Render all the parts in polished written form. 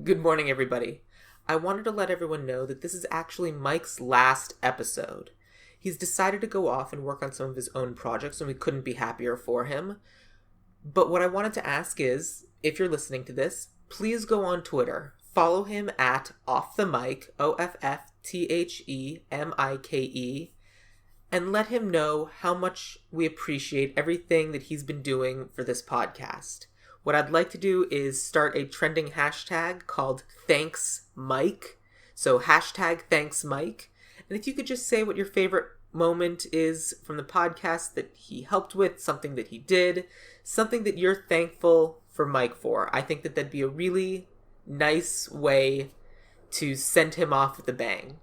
Good morning, everybody. I wanted to let everyone know that this is actually Mike's last episode. He's decided to go off and work on some of his own projects, and we couldn't be happier for him. But what I wanted to ask is, if you're listening to this, please go on Twitter. Follow him at OffTheMike, OffTheMike, and let him know how much we appreciate everything that he's been doing for this podcast. What I'd like to do is start a trending hashtag called Thanks Mike. So hashtag Thanks Mike. And if you could just say what your favorite moment is from the podcast that he helped with, something that he did, something that you're thankful for Mike for. I think that that'd be a really nice way to send him off with a bang.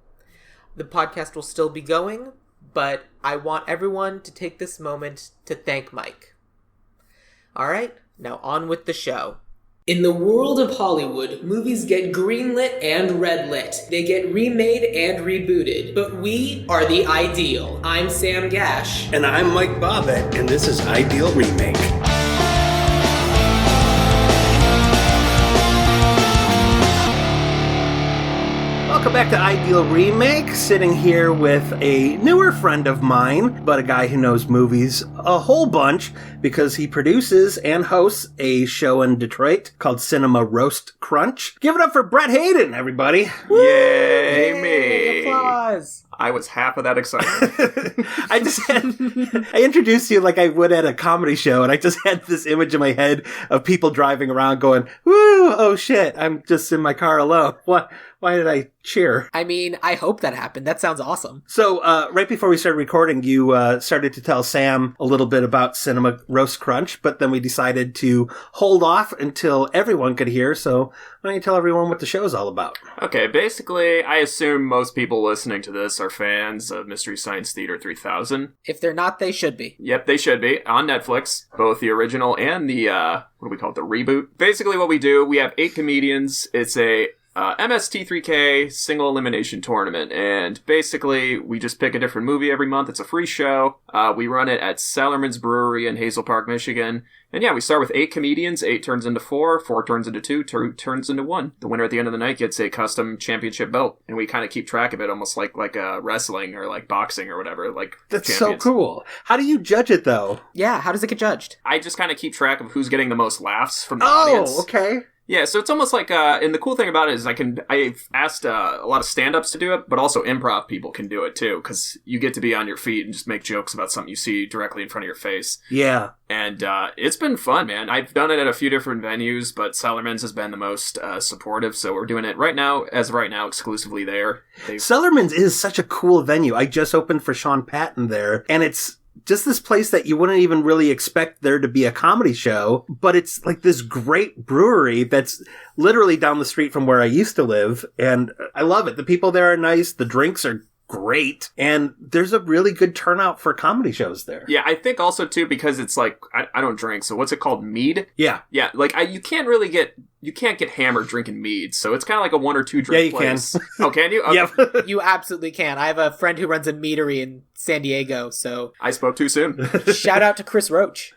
The podcast will still be going, but I want everyone to take this moment to thank Mike. All right. Now on with the show. In the world of Hollywood, movies get greenlit and redlit. They get remade and rebooted. But we are the Ideal. I'm Sam Gasch. And I'm Mike Bobbitt, and this is Ideal Remake. Welcome back to Ideal Remake, sitting here with a newer friend of mine, but a guy who knows movies a whole bunch because he produces and hosts a show in Detroit called Cinema Roast Crunch. Give it up for Brett Hayden, everybody. Woo! Yay, Me. Applause. I was half of that excited. I introduced you like I would at a comedy show, and I just had this image in my head of people driving around going, woo, oh shit, I'm just in my car alone. Why did I cheer? I mean, I hope that happened. That sounds awesome. So, right before we started recording, you started to tell Sam a little bit about Cinema Roast Crunch, but then we decided to hold off until everyone could hear, so why don't you tell everyone what the show is all about? Okay, basically, I assume most people listening to this are fans of Mystery Science Theater 3000. If they're not, they should be. Yep, they should be, on Netflix, both the original and the, what do we call it, the reboot. Basically what we do, we have 8 comedians, it's a MST3K single elimination tournament, and basically we just pick a different movie every month. It's a free show. We run it at Sellerman's Brewery in Hazel Park, Michigan. And yeah, we start with 8 comedians, 8 turns into 4, 4 turns into 2, 2 turns into 1. The winner at the end of the night gets a custom championship belt, and we kind of keep track of it almost like wrestling or like boxing or whatever. Like That's champions. So cool. How do you judge it though? Yeah, how does it get judged? I just kind of keep track of who's getting the most laughs from the audience. Oh, okay. Yeah, so it's almost like, and the cool thing about it is I've asked a lot of stand-ups to do it, but also improv people can do it too, because you get to be on your feet and just make jokes about something you see directly in front of your face. Yeah. And it's been fun, man. I've done it at a few different venues, but Sellerman's has been the most supportive, so we're doing it right now, exclusively there. Sellerman's is such a cool venue. I just opened for Sean Patton there, and it's just this place that you wouldn't even really expect there to be a comedy show, but it's like this great brewery that's literally down the street from where I used to live, and I love it. The people there are nice, the drinks are great, and there's a really good turnout for comedy shows there. Yeah, I think also too, because it's like, I don't drink, so what's it called? Mead? Yeah. Yeah, like you can't get hammered drinking mead, so it's kind of like a 1 or 2 drink place. Can. Oh, can you? Okay. Yep. You absolutely can. I have a friend who runs a meadery in San Diego, so... I spoke too soon. Shout out to Chris Roach.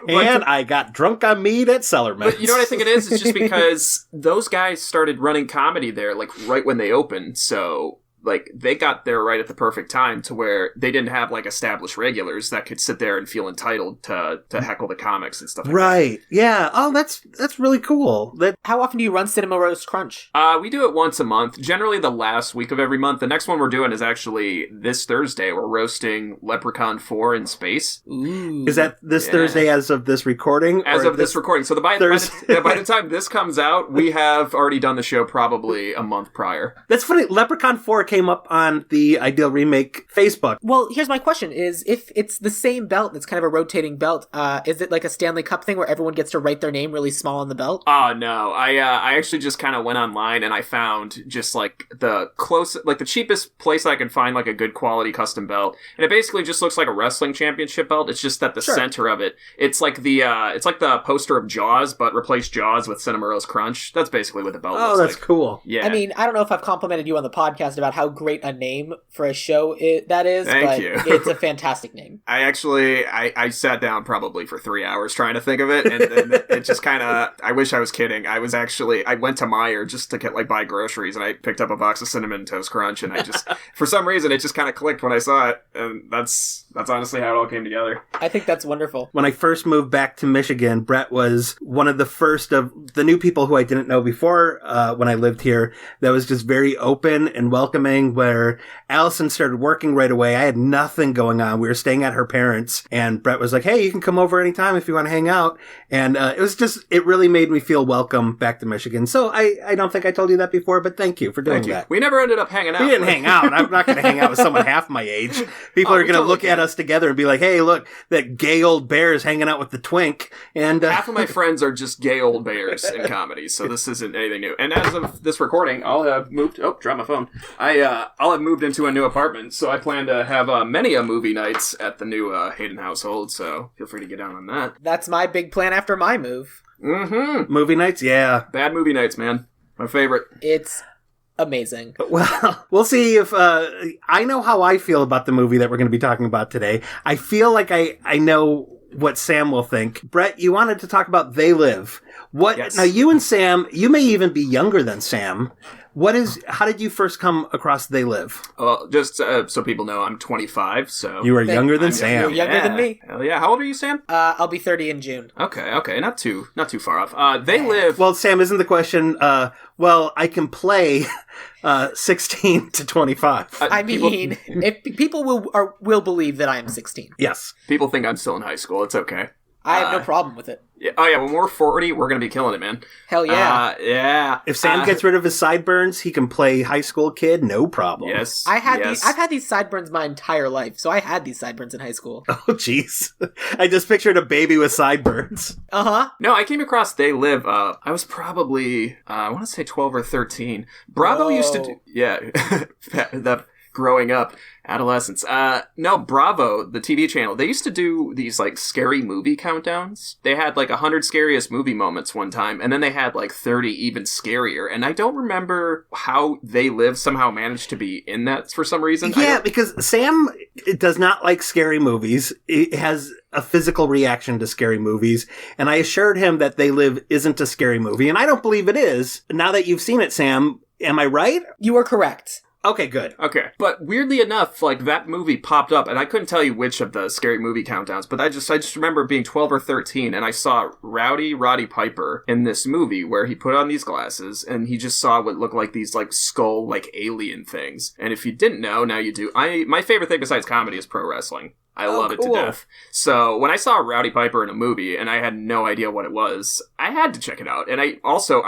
And I got drunk on mead at Sellerman's. But you know what I think it is? It's just because those guys started running comedy there, like, right when they opened, so... Like, they got there right at the perfect time to where they didn't have, like, established regulars that could sit there and feel entitled to heckle the comics and stuff like that. Right. Yeah. Oh, that's really cool. How often do you run Cinema Roast Crunch? We do it once a month, generally the last week of every month. The next one we're doing is actually this Thursday. We're roasting Leprechaun 4 in space. Ooh. Is that this Thursday as of this recording? As of this recording. So by the time this comes out, we have already done the show probably a month prior. That's funny. Leprechaun 4 came up on the Ideal Remake Facebook. Well, here's my question is, if it's the same belt that's kind of a rotating belt, is it like a Stanley Cup thing where everyone gets to write their name really small on the belt? Oh, no. I actually just kind of went online and I found just like the cheapest place I could find like a good quality custom belt. And it basically just looks like a wrestling championship belt. It's just that the center of it, it's like the poster of Jaws, but replace Jaws with Cinema Roast Crunch. That's basically what the belt looks like. Oh, that's cool. Yeah. I mean, I don't know if I've complimented you on the podcast about how great a name for a show that is, Thank but you. It's a fantastic name. I sat down probably for 3 hours trying to think of it, and then it just kind of, I wish I was kidding. I went to Meijer just to get, like, buy groceries, and I picked up a box of Cinnamon Toast Crunch, and I just, for some reason, it just kind of clicked when I saw it, and that's honestly how it all came together. I think that's wonderful. When I first moved back to Michigan, Brett was one of the first of the new people who I didn't know before when I lived here that was just very open and welcoming, where Allison started working right away. I had nothing going on. We were staying at her parents', and Brett was like, hey, you can come over anytime if you want to hang out. And it really made me feel welcome back to Michigan. So I don't think I told you that before, but thank you for doing that. We never ended up hanging out. We didn't hang out. I'm not going to hang out with someone half my age. People are going to look at us together and be like, hey, look, that gay old bear is hanging out with the twink. And half of my friends are just gay old bears in comedy, so this isn't anything new. And as of this recording, I'll have moved. Oh, dropped my phone. I'll have moved into a new apartment, so I plan to have many movie nights at the new Hayden household. So feel free to get down on that. That's my big plan after my move. Mm-hmm. Movie nights, yeah. Bad movie nights, man. My favorite. It's amazing. Well, we'll see if I know how I feel about the movie that we're going to be talking about today. I feel like I know what Sam will think. Brett, you wanted to talk about They Live. Yes. Now, you and Sam, you may even be younger than Sam. How did you first come across They Live? Well, just so people know, I'm 25, so... You are younger than Sam. You're younger than me. Hell yeah. How old are you, Sam? I'll be 30 in June. Okay. Not too far off. They Live... Well, Sam, isn't the question, I can play 16 to 25. I mean, if people will believe that I am 16. Yes. People think I'm still in high school. It's okay. I have no problem with it. Yeah. Oh, yeah. When we're 40, we're going to be killing it, man. Hell yeah. Yeah. If Sam gets rid of his sideburns, he can play high school kid, no problem. Yes. I've had these sideburns my entire life, so I had these sideburns in high school. Oh, jeez. I just pictured a baby with sideburns. Uh-huh. No, I came across They Live. I was probably, I want to say 12 or 13. Bravo used to do... Yeah. That growing up. Adolescence. No, Bravo, the TV channel, they used to do these, like, scary movie countdowns. They had, like, 100 scariest movie moments one time, and then they had, like, 30 even scarier. And I don't remember how They Live somehow managed to be in that for some reason. Yeah, because Sam does not like scary movies. It has a physical reaction to scary movies. And I assured him that They Live isn't a scary movie, and I don't believe it is. Now that you've seen it, Sam, am I right? You are correct. Okay, good. Okay. But weirdly enough, like, that movie popped up, and I couldn't tell you which of the scary movie countdowns, but I just remember being 12 or 13, and I saw Rowdy Roddy Piper in this movie where he put on these glasses, and he just saw what looked like these, like, skull, like, alien things. And if you didn't know, now you do. My favorite thing besides comedy is pro wrestling. I love it to death. So when I saw Rowdy Piper in a movie and I had no idea what it was, I had to check it out. And I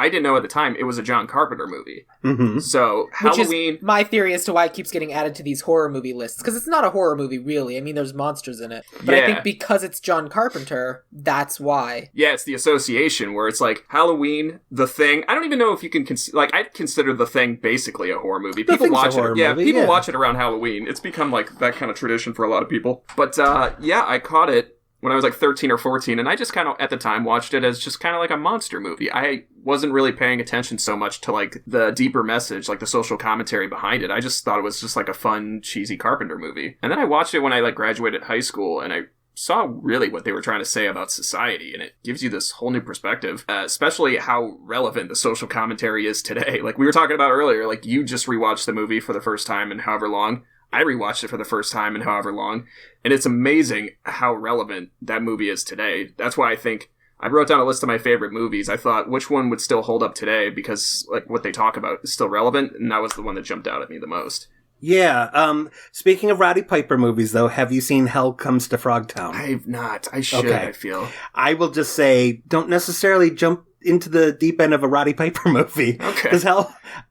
didn't know at the time it was a John Carpenter movie. Mm-hmm. So Halloween... Which is my theory as to why it keeps getting added to these horror movie lists. Because it's not a horror movie, really. I mean, there's monsters in it. But I think because it's John Carpenter, that's why. Yeah, it's the association where it's like Halloween, The Thing. I don't even know if you can... I'd consider The Thing basically a horror movie. People watch it. Yeah, people watch it around Halloween. It's become like that kind of tradition for a lot of people. But, I caught it when I was like 13 or 14, and I just kind of, at the time, watched it as just kind of like a monster movie. I wasn't really paying attention so much to, like, the deeper message, like the social commentary behind it. I just thought it was just like a fun, cheesy Carpenter movie. And then I watched it when I, like, graduated high school, and I saw really what they were trying to say about society, and it gives you this whole new perspective, especially how relevant the social commentary is today. Like we were talking about earlier, like you just rewatched the movie for the first time in however long. I rewatched it for the first time in however long, and it's amazing how relevant that movie is today. That's why I think I wrote down a list of my favorite movies. I thought which one would still hold up today because like what they talk about is still relevant, and that was the one that jumped out at me the most. Yeah. Speaking of Roddy Piper movies, though, have you seen Hell Comes to Frogtown? I've not. I should, okay. I feel. I will just say, don't necessarily jump into the deep end of a Roddy Piper movie. Okay. Because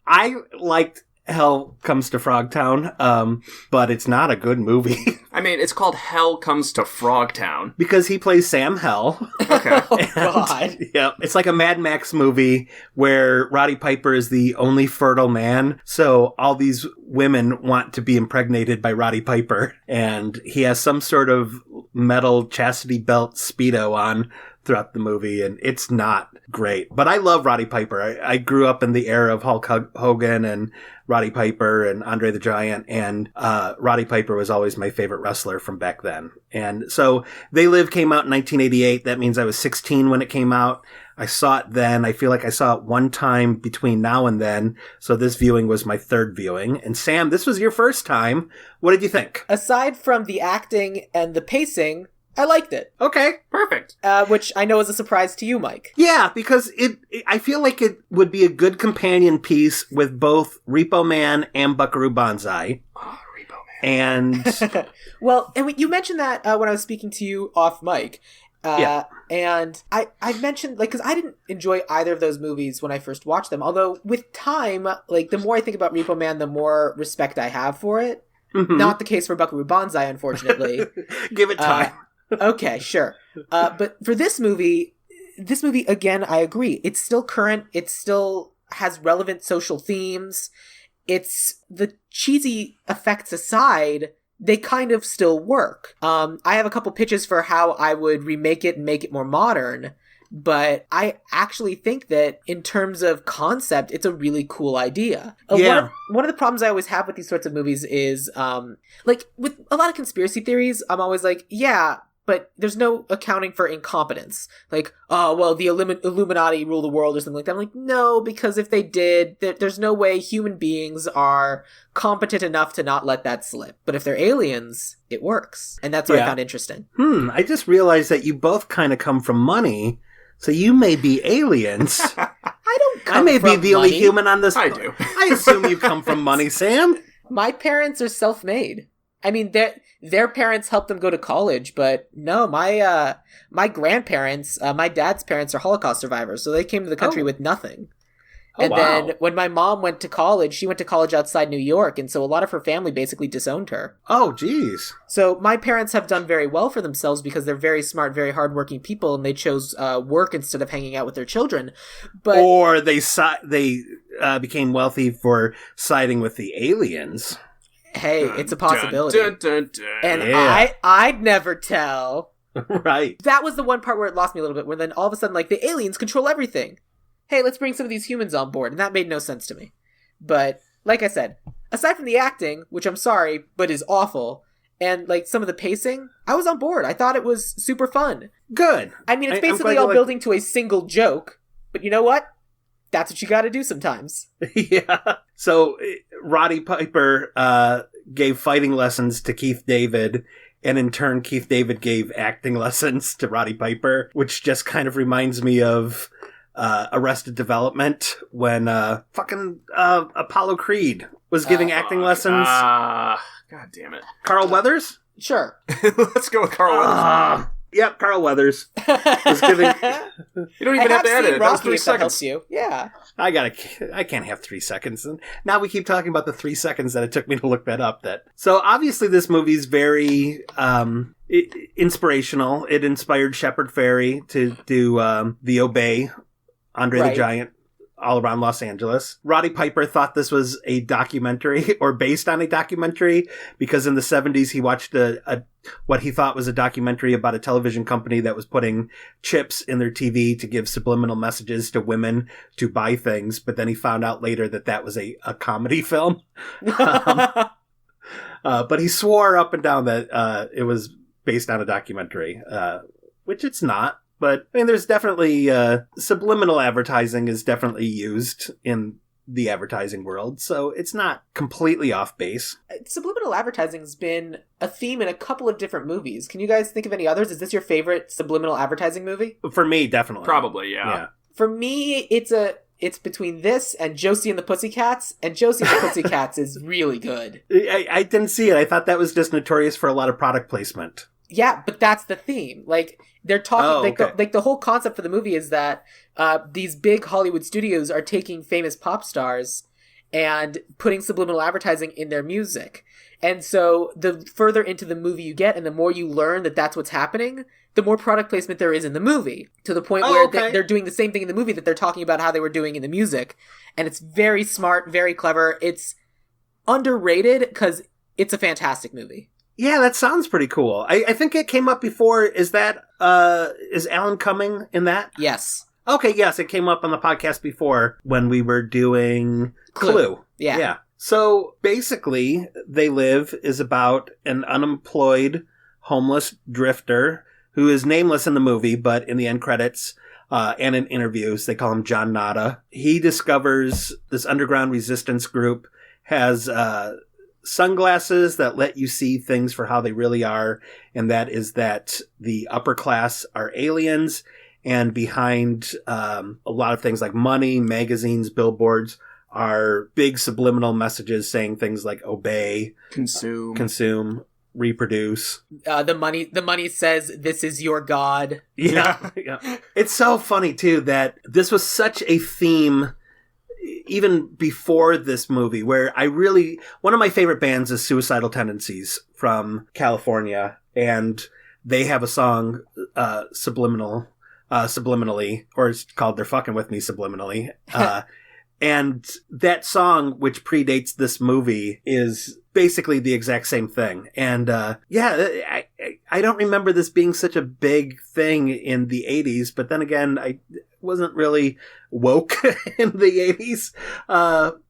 I liked Hell Comes to Frogtown, but it's not a good movie. I mean, it's called Hell Comes to Frogtown. Because he plays Sam Hell. Okay. Oh, God. Yeah, it's like a Mad Max movie where Roddy Piper is the only fertile man, so all these women want to be impregnated by Roddy Piper, and he has some sort of metal chastity belt Speedo on throughout the movie, and it's not great. But I love Roddy Piper. I grew up in the era of Hulk Hogan and Roddy Piper and Andre the Giant, and Roddy Piper was always my favorite wrestler from back then. And so They Live came out in 1988. That means I was 16 when it came out. I saw it then. I feel like I saw it one time between now and then. So this viewing was my third viewing. And Sam, this was your first time. What did you think? Aside from the acting and the pacing, I liked it. Okay. Perfect. Which I know is a surprise to you, Mike. Yeah, because I feel like it would be a good companion piece with both Repo Man and Buckaroo Banzai. Oh, Repo Man. And well, and you mentioned that when I was speaking to you off mic. Yeah. And I mentioned, like, because I didn't enjoy either of those movies when I first watched them. Although with time, like, the more I think about Repo Man, the more respect I have for it. Mhm. Not the case for Buckaroo Banzai, unfortunately. Give it time. Okay, sure. But for this movie, again, I agree. It's still current. It still has relevant social themes. It's the cheesy effects aside, they kind of still work. I have a couple pitches for how I would remake it and make it more modern, but I actually think that in terms of concept, it's a really cool idea. Yeah. One of the problems I always have with these sorts of movies is, like, with a lot of conspiracy theories, I'm always like, yeah, but there's no accounting for incompetence. Like, oh, well, the Illuminati rule the world or something like that. I'm like, no, because if they did, there's no way human beings are competent enough to not let that slip. But if they're aliens, it works. And that's what I found interesting. I just realized that you both kind of come from money, so you may be aliens. I don't come I may be from the only money. human on this. I do. I assume you come from money, Sam. My parents are self-made. I mean, their parents helped them go to college, but no, my grandparents, my dad's parents are Holocaust survivors, so they came to the country with nothing. And then when my mom went to college, she went to college outside New York, and so a lot of her family basically disowned her. Oh, geez. So my parents have done very well for themselves because they're very smart, very hardworking people, and they chose work instead of hanging out with their children. But Or they became wealthy for siding with the aliens. hey, it's a possibility. Dun, dun, dun. And Yeah. I'd never tell. Right. That was the one part where it lost me a little bit, where then all of a sudden, like, the aliens control everything. Hey, let's bring some of these humans on board. And that made no sense to me. But, like I said, aside from the acting, which I'm sorry, but is awful, and, like, some of the pacing, I was on board. I thought it was super fun. Good. I mean, it's I'm glad basically you all like- building to a single joke. But you know what? That's what you gotta do sometimes. Yeah. So Roddy Piper gave fighting lessons to Keith David, and in turn, Keith David gave acting lessons to Roddy Piper, which just kind of reminds me of Arrested Development when Apollo Creed was giving acting lessons. God damn it. Carl Weathers? Sure. Let's go with Carl Weathers. Yep, Carl Weathers was giving. You don't even have to edit it. That was 3 if that helps seconds. you. Yeah. I can't have 3 seconds. And now we keep talking about the 3 seconds that it took me to look that up. So obviously this movie's very inspirational. It inspired Shepard Fairey to do the Obey, Andre the Giant, all around Los Angeles. Roddy Piper thought this was a documentary or based on a documentary because in the 70s he watched what he thought was a documentary about a television company that was putting chips in their TV to give subliminal messages to women to buy things. But then he found out later that was a comedy film. But he swore up and down that it was based on a documentary, which it's not. But, I mean, there's definitely, subliminal advertising is definitely used in the advertising world, so it's not completely off base. Subliminal advertising has been a theme in a couple of different movies. Can you guys think of any others? Is this your favorite subliminal advertising movie? For me, definitely. Probably, yeah. For me, it's between this and Josie and the Pussycats, and Josie and the Pussycats is really good. I didn't see it. I thought that was just notorious for a lot of product placement. Yeah, but that's the theme. Like, they're talking, okay. the whole concept for the movie is that these big Hollywood studios are taking famous pop stars and putting subliminal advertising in their music. And so the further into the movie you get and the more you learn that that's what's happening, the more product placement there is in the movie. To the point where they're doing the same thing in the movie that they're talking about how they were doing in the music. And it's very smart, very clever. It's underrated because it's a fantastic movie. Yeah, that sounds pretty cool. I think it came up before. Is Alan Cumming in that? Yes. Okay, yes, it came up on the podcast before when we were doing Clue. Yeah. So basically, They Live is about an unemployed homeless drifter who is nameless in the movie, but in the end credits and in interviews, they call him John Nada. He discovers this underground resistance group has sunglasses that let you see things for how they really are, and that is that the upper class are aliens, and behind a lot of things like money, magazines, billboards are big subliminal messages saying things like obey, consume, reproduce. The money says this is your god. Yeah. It's so funny too that this was such a theme even before this movie, where one of my favorite bands is Suicidal Tendencies from California, and they have a song, subliminally, or it's called They're Fucking With Me Subliminally. And that song, which predates this movie, is basically the exact same thing. And, I don't remember this being such a big thing in the 80s, but then again, I wasn't really woke in the 80s.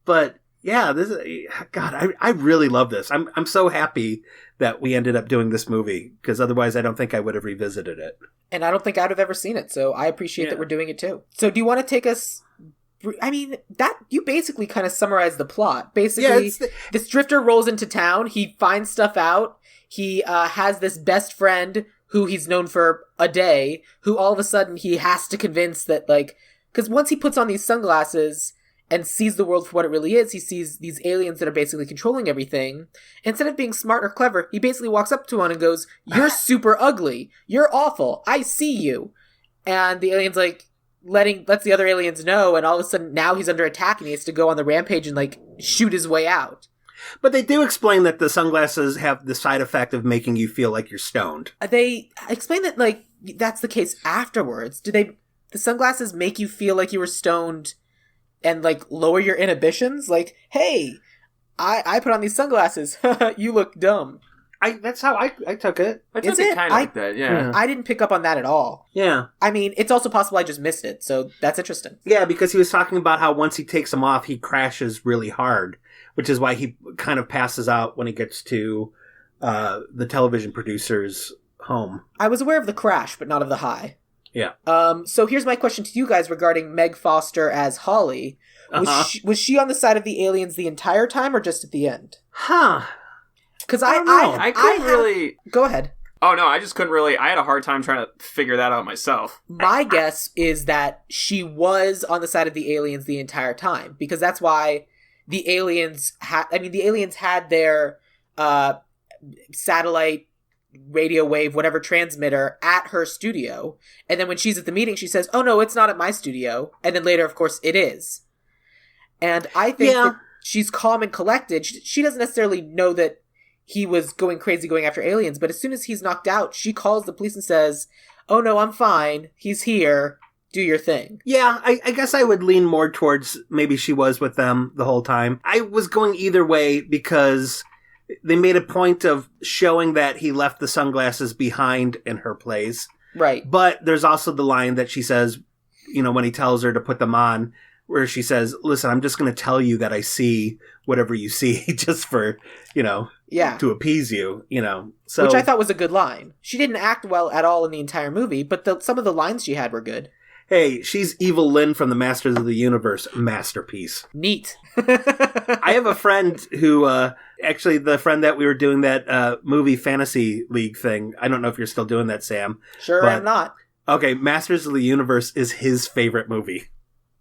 But yeah, I really love this. I'm so happy that we ended up doing this movie, because otherwise I don't think I would have revisited it. And I don't think I'd have ever seen it, so I appreciate that we're doing it too. So do you want to take us... I mean, that you basically kind of summarized the plot. Basically, this drifter rolls into town. He finds stuff out. He has this best friend who he's known for a day, who all of a sudden he has to convince that, like... Because once he puts on these sunglasses and sees the world for what it really is, he sees these aliens that are basically controlling everything. Instead of being smart or clever, he basically walks up to one and goes, "You're super ugly. You're awful. I see you." And the alien's like... lets the other aliens know, and all of a sudden now he's under attack and he has to go on the rampage and like shoot his way out. But they do explain that the sunglasses have the side effect of making you feel like you're stoned. They explain that like that's the case afterwards. The sunglasses make you feel like you were stoned and like lower your inhibitions? Like, hey, I put on these sunglasses. You look dumb. That's how I took it. I took it kind of like that, yeah. I didn't pick up on that at all. Yeah. I mean, it's also possible I just missed it, so that's interesting. Yeah, because he was talking about how once he takes them off, he crashes really hard, which is why he kind of passes out when he gets to the television producer's home. I was aware of the crash, but not of the high. Yeah. So here's my question to you guys regarding Meg Foster as Holly. Was she on the side of the aliens the entire time, or just at the end? Huh. Because I couldn't really... Go ahead. Oh, no, I just couldn't really... I had a hard time trying to figure that out myself. My guess is that she was on the side of the aliens the entire time, because that's why the aliens had their satellite radio wave, whatever transmitter, at her studio. And then when she's at the meeting, she says, "Oh, no, it's not at my studio." And then later, of course, it is. And I think that she's calm and collected. She doesn't necessarily know that he was going crazy going after aliens, but as soon as he's knocked out, she calls the police and says, "Oh no, I'm fine. He's here. Do your thing." Yeah, I guess I would lean more towards maybe she was with them the whole time. I was going either way because they made a point of showing that he left the sunglasses behind in her place. Right. But there's also the line that she says, when he tells her to put them on, where she says, "Listen, I'm just going to tell you that I see whatever you see just for, to appease you, So, which I thought was a good line. She didn't act well at all in the entire movie, but some of the lines she had were good. Hey, she's Evil Lynn from the Masters of the Universe. Masterpiece. Neat. I have a friend who, actually the friend that we were doing that movie Fantasy League thing. I don't know if you're still doing that, Sam. Sure, I'm not. Okay, Masters of the Universe is his favorite movie.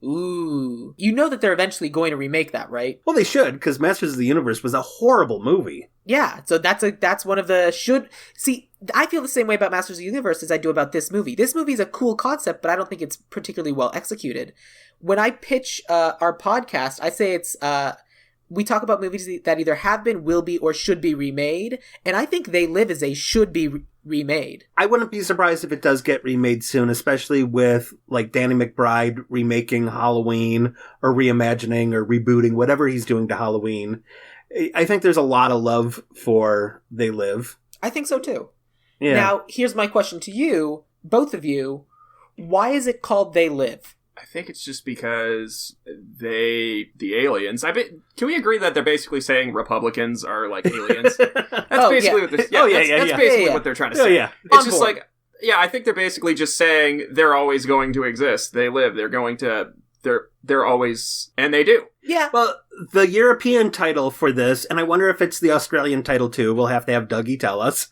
Ooh. You know that they're eventually going to remake that, right? Well, they should, because Masters of the Universe was a horrible movie. Yeah, so that's one of the should... See, I feel the same way about Masters of the Universe as I do about this movie. This movie is a cool concept, but I don't think it's particularly well executed. When I pitch our podcast, I say it's... we talk about movies that either have been, will be, or should be remade, and I think They Live as a should be remade. I wouldn't be surprised if it does get remade soon, especially with like Danny McBride remaking Halloween or reimagining or rebooting whatever he's doing to Halloween. I think there's a lot of love for They Live. I think so too. Yeah. Now, here's my question to you, both of you. Why is it called They Live? I think it's just because the aliens. Can we agree that they're basically saying Republicans are like aliens? That's basically what this. Yeah, that's basically what they're trying to say. Yeah. It's just like, I think they're basically just saying they're always going to exist. They live. They're going to. They're always, and they do. Yeah. Well, the European title for this, and I wonder if it's the Australian title too. We'll have to have Dougie tell us.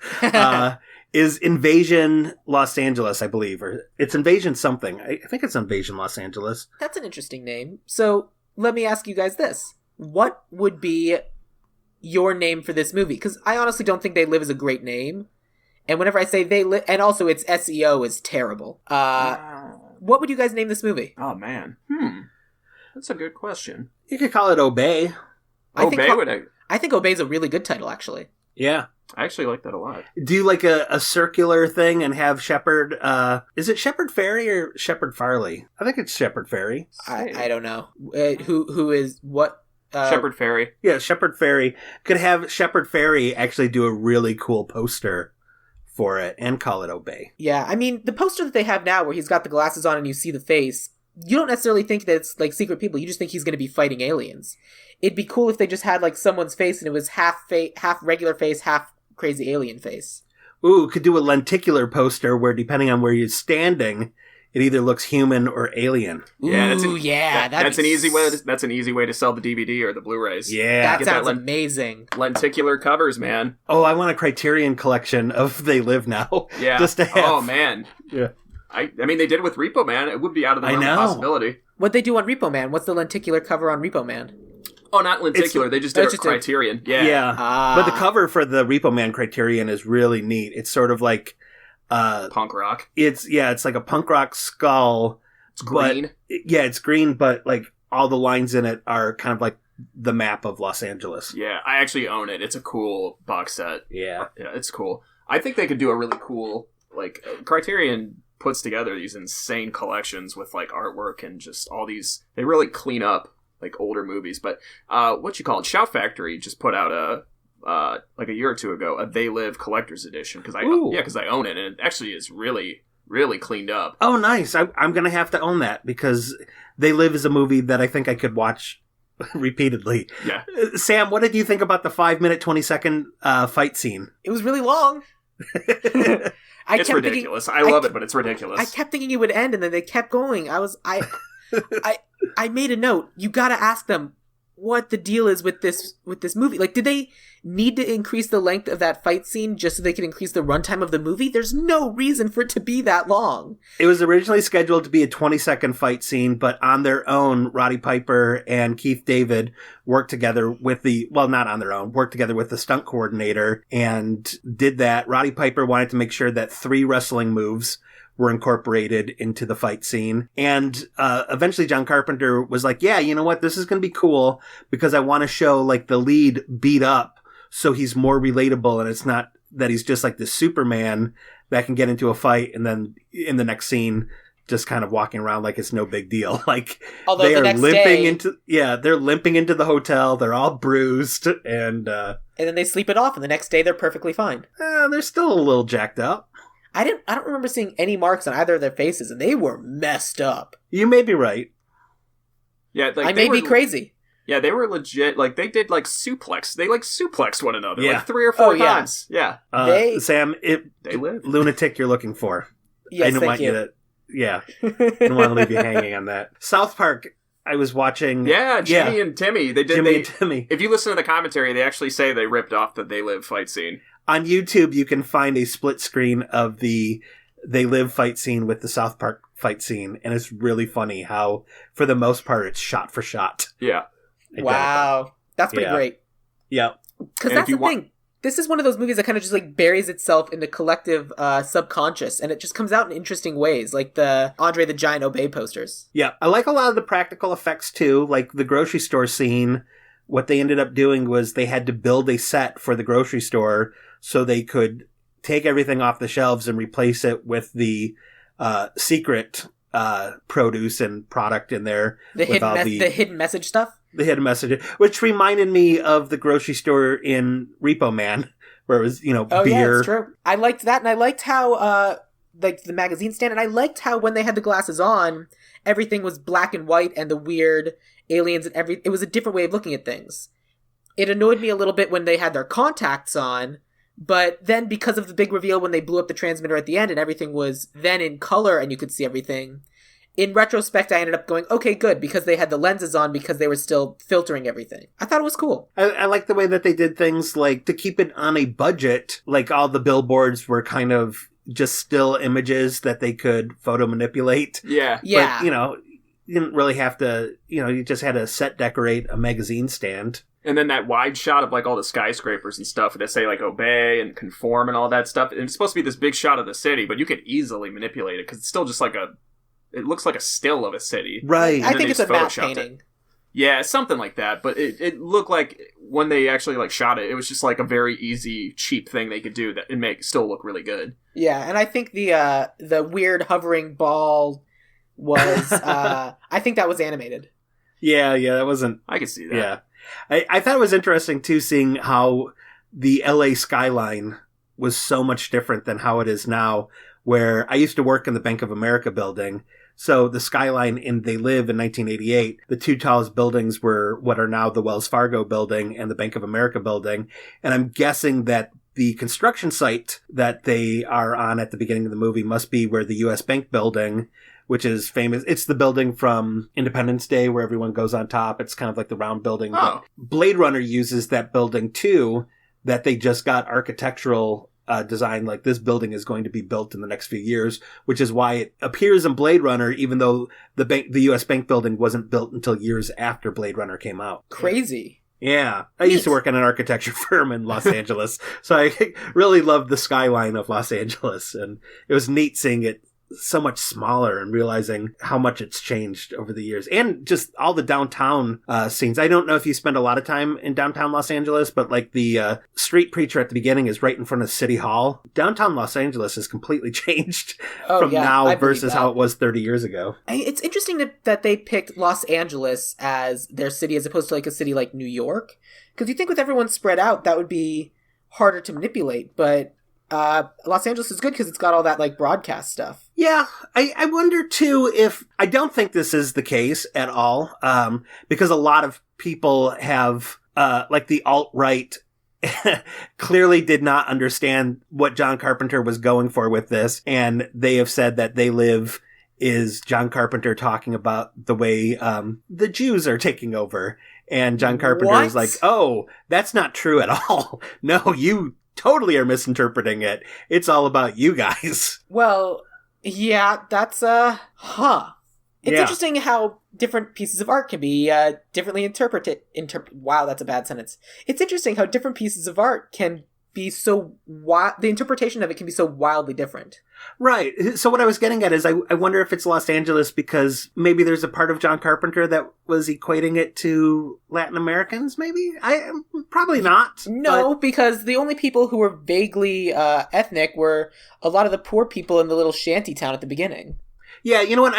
Is Invasion Los Angeles, I believe, or it's Invasion something. I think it's Invasion Los Angeles. That's an interesting name. So let me ask you guys this: what would be your name for this movie? Because I honestly don't think They Live is a great name. And whenever I say They Live, and also its SEO is terrible. What would you guys name this movie? Oh man, that's a good question. You could call it Obey. I think Obey is a really good title, actually. Yeah. I actually like that a lot. Do you like a circular thing and have Shepard, is it Shepard Fairey or Shepard Farley? I think it's Shepard Fairey. I don't know. Who is what? Shepard Fairey. Yeah, Shepard Fairey. Could have Shepard Fairey actually do a really cool poster for it and call it Obey. Yeah, I mean, the poster that they have now where he's got the glasses on and you see the face, you don't necessarily think that it's like secret people. You just think he's going to be fighting aliens. It'd be cool if they just had like someone's face and it was half regular face, half crazy alien face. Ooh, could do a lenticular poster where depending on where you're standing, it either looks human or alien. Yeah, that's an easy way. That's an easy way to sell the DVD or the Blu-rays. Yeah, that sounds amazing. Lenticular covers, man. Oh, I want a Criterion collection of They Live now. Yeah. Just to have. Oh man. Yeah. I mean, they did it with Repo Man. It would be out of the realm of possibility. What'd they do on Repo Man? What's the lenticular cover on Repo Man? Oh, not lenticular. They just did it Criterion. Yeah. But the cover for the Repo Man Criterion is really neat. It's sort of like punk rock. It's like a punk rock skull. It's green. It's green, but like all the lines in it are kind of like the map of Los Angeles. Yeah, I actually own it. It's a cool box set. Yeah, it's cool. I think they could do a really cool Criterion puts together these insane collections with like artwork and just all these. They really clean up like older movies. But what you call it? Shout Factory just put out like a year or two ago a They Live collector's edition because I own it and it actually is really really cleaned up. Oh, nice! I'm gonna have to own that because They Live is a movie that I think I could watch repeatedly. Yeah. Sam, what did you think about the 5-minute 20-second fight scene? It was really long. It's ridiculous. I love it, but it's ridiculous. I kept thinking it would end, and then they kept going. I made a note. You got to ask them what the deal is with this movie. Like, did they need to increase the length of that fight scene just so they could increase the runtime of the movie? There's no reason for it to be that long. It was originally scheduled to be a 20-second fight scene, but on their own, Roddy Piper and Keith David worked together with worked together with the stunt coordinator and did that. Roddy Piper wanted to make sure that 3 wrestling moves were incorporated into the fight scene. And eventually John Carpenter was like, yeah, you know what? This is going to be cool because I want to show like the lead beat up so he's more relatable and it's not that he's just like the Superman that can get into a fight and then in the next scene just kind of walking around like it's no big deal. Like although they're limping into the hotel. They're all bruised and then they sleep it off and the next day they're perfectly fine. They're still a little jacked up. I don't remember seeing any marks on either of their faces, and they were messed up. You may be right. Yeah, like I may be crazy. Yeah, they were legit. Like they did like suplex. They like suplexed one another like 3 or 4 Oh, yeah. times. Yeah, Sam, they live. Lunatic you're looking for. Yes, I didn't want you to. Yeah, didn't want to leave you hanging on that. South Park. I was watching. Yeah, Jimmy and Timmy. They did. And Timmy. If you listen to the commentary, they actually say they ripped off the They Live fight scene. On YouTube, you can find a split screen of the They Live fight scene with the South Park fight scene, and it's really funny how, for the most part, it's shot for shot. Yeah. Wow. That's pretty great. Yeah. Because that's the thing. This is one of those movies that kind of just like buries itself in the collective subconscious, and it just comes out in interesting ways, like the Andre the Giant Obey posters. Yeah. I like a lot of the practical effects, too, like the grocery store scene. What they ended up doing was they had to build a set for the grocery store so they could take everything off the shelves and replace it with the secret produce and product in there. The hidden message stuff? The hidden message, which reminded me of the grocery store in Repo Man where it was, you know, Oh, beer. yeah, it's true. I liked that, and I liked how, like, the magazine stand, and I liked how when they had the glasses on, everything was black and white, and the weird aliens and it was a different way of looking at things. It annoyed me a little bit when they had their contacts on, but then because of the big reveal when they blew up the transmitter at the end and everything was then in color and you could see everything, in retrospect I ended up going, okay, good, because they had the lenses on because they were still filtering everything. I thought it was cool. I like the way that they did things, like, to keep it on a budget, like all the billboards were kind of just still images that they could photo manipulate. Yeah. Yeah. But, you know, you didn't really have to, you know, you just had to set decorate a magazine stand. And then that wide shot of, like, all the skyscrapers and stuff that say, like, obey and conform and all that stuff. And it's supposed to be this big shot of the city, but you could easily manipulate it because it's still just like it looks like a still of a city. Right. I think it's a matte painting. Yeah, something like that. But it looked like when they actually, like, shot it, it was just, like, a very easy, cheap thing they could do that and still look really good. Yeah, and I think the weird hovering ball was, I think that was animated. Yeah, that wasn't... I could see that. Yeah. I thought it was interesting, too, seeing how the LA skyline was so much different than how it is now, where I used to work in the Bank of America building. So the skyline They Live in 1988, the two tallest buildings were what are now the Wells Fargo building and the Bank of America building. And I'm guessing that the construction site that they are on at the beginning of the movie must be where the U.S. Bank building, which is famous. It's the building from Independence Day where everyone goes on top. It's kind of like the round building. Oh. Blade Runner uses that building too, that they just got architectural design, like this building is going to be built in the next few years, which is why it appears in Blade Runner, even though the U.S. Bank building wasn't built until years after Blade Runner came out. Crazy. Yeah. I used to work in an architecture firm in Los Angeles, so I really loved the skyline of Los Angeles, and it was neat seeing it so much smaller and realizing how much it's changed over the years. And just all the downtown scenes. I don't know if you spend a lot of time in downtown Los Angeles, but like the street preacher at the beginning is right in front of City Hall. Downtown Los Angeles has completely changed from now versus how it was 30 years ago. It's interesting that they picked Los Angeles as their city as opposed to like a city like New York. Because you think with everyone spread out, that would be harder to manipulate. But Los Angeles is good because it's got all that like broadcast stuff. Yeah, I wonder too if, I don't think this is the case at all, because a lot of people have, like the alt-right clearly did not understand what John Carpenter was going for with this, and they have said that They Live is John Carpenter talking about the way the Jews are taking over, and John Carpenter is like, oh, that's not true at all. No, you totally are misinterpreting it. It's all about you guys. Well, yeah, that's, It's interesting how different pieces of art can be differently interpreted. Wow, that's a bad sentence. It's interesting how different pieces of art can be so the interpretation of it can be so wildly different. Right. So what I was getting at is I wonder if it's Los Angeles because maybe there's a part of John Carpenter that was equating it to Latin Americans, maybe? Probably not. No, because the only people who were vaguely ethnic were a lot of the poor people in the little shanty town at the beginning. Yeah, you know what?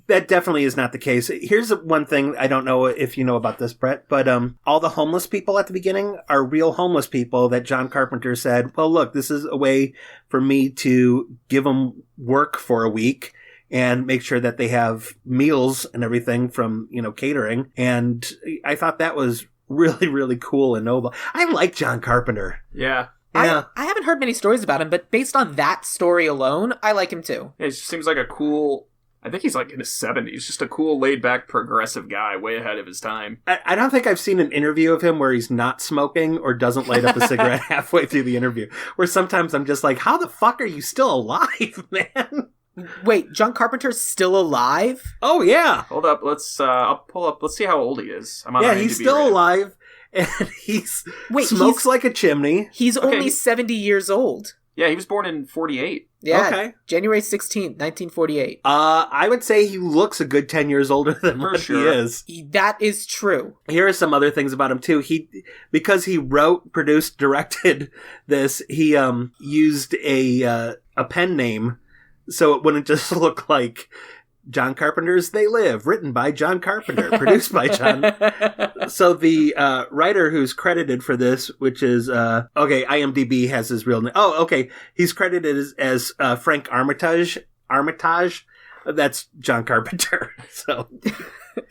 That definitely is not the case. Here's one thing, I don't know if you know about this, Brett, but all the homeless people at the beginning are real homeless people that John Carpenter said, well, look, this is a way for me to give them work for a week and make sure that they have meals and everything from, catering. And I thought that was really, really cool and noble. I like John Carpenter. Yeah. Yeah. I haven't heard many stories about him, but based on that story alone, I like him too. It just seems like a cool, I think he's like in his 70s, just a cool, laid-back, progressive guy, way ahead of his time. I don't think I've seen an interview of him where he's not smoking or doesn't light up a cigarette halfway through the interview, where sometimes I'm just like, how the fuck are you still alive, man? Wait, John Carpenter's still alive? Oh, yeah. Hold up, I'll pull up, let's see how old he is. I'm on IMDb he's still alive. And smokes like a chimney. He's only 70 years old. Yeah, he was born in 48. Yeah, okay. January 16th, 1948. I would say he looks a good 10 years older than what he is. That is true. Here are some other things about him, too. Because he wrote, produced, directed this, he used a pen name so it wouldn't just look like John Carpenter's They Live, written by John Carpenter, produced by John. So the writer who's credited for this, which is, IMDb has his real name. Oh, okay. He's credited as Frank Armitage. That's John Carpenter. So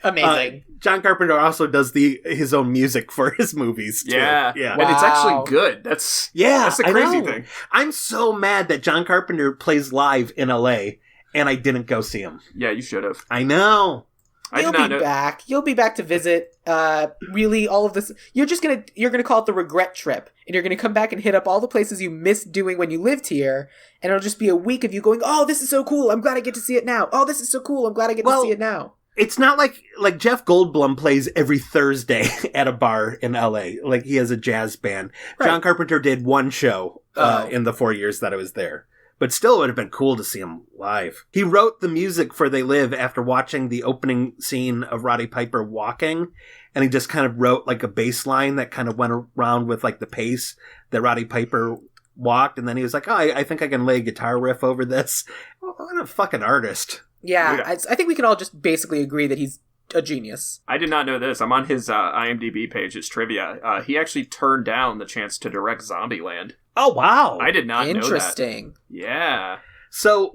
amazing. John Carpenter also does his own music for his movies too. Yeah. Yeah. Wow. And it's actually good. That's the crazy thing. I'm so mad that John Carpenter plays live in LA and I didn't go see him. Yeah, you should have. I know. You'll be back. You'll be back to visit. Really, all of this. You're gonna call it the regret trip, and you're gonna come back and hit up all the places you missed doing when you lived here, and it'll just be a week of you going, "Oh, this is so cool! I'm glad I get to see it now. Oh, this is so cool! I'm glad I get to see it now." It's not like Jeff Goldblum plays every Thursday at a bar in LA. Like he has a jazz band. Right. John Carpenter did one show in the 4 years that I was there. But still, it would have been cool to see him live. He wrote the music for They Live after watching the opening scene of Roddy Piper walking. And he just kind of wrote like a bass line that kind of went around with like the pace that Roddy Piper walked. And then he was like, I think I can lay a guitar riff over this. What a fucking artist. Yeah, I think we can all just basically agree that he's a genius. I did not know this. I'm on his IMDb page. It's trivia. He actually turned down the chance to direct Zombieland. Oh, wow. I did not know that. Interesting. Yeah. So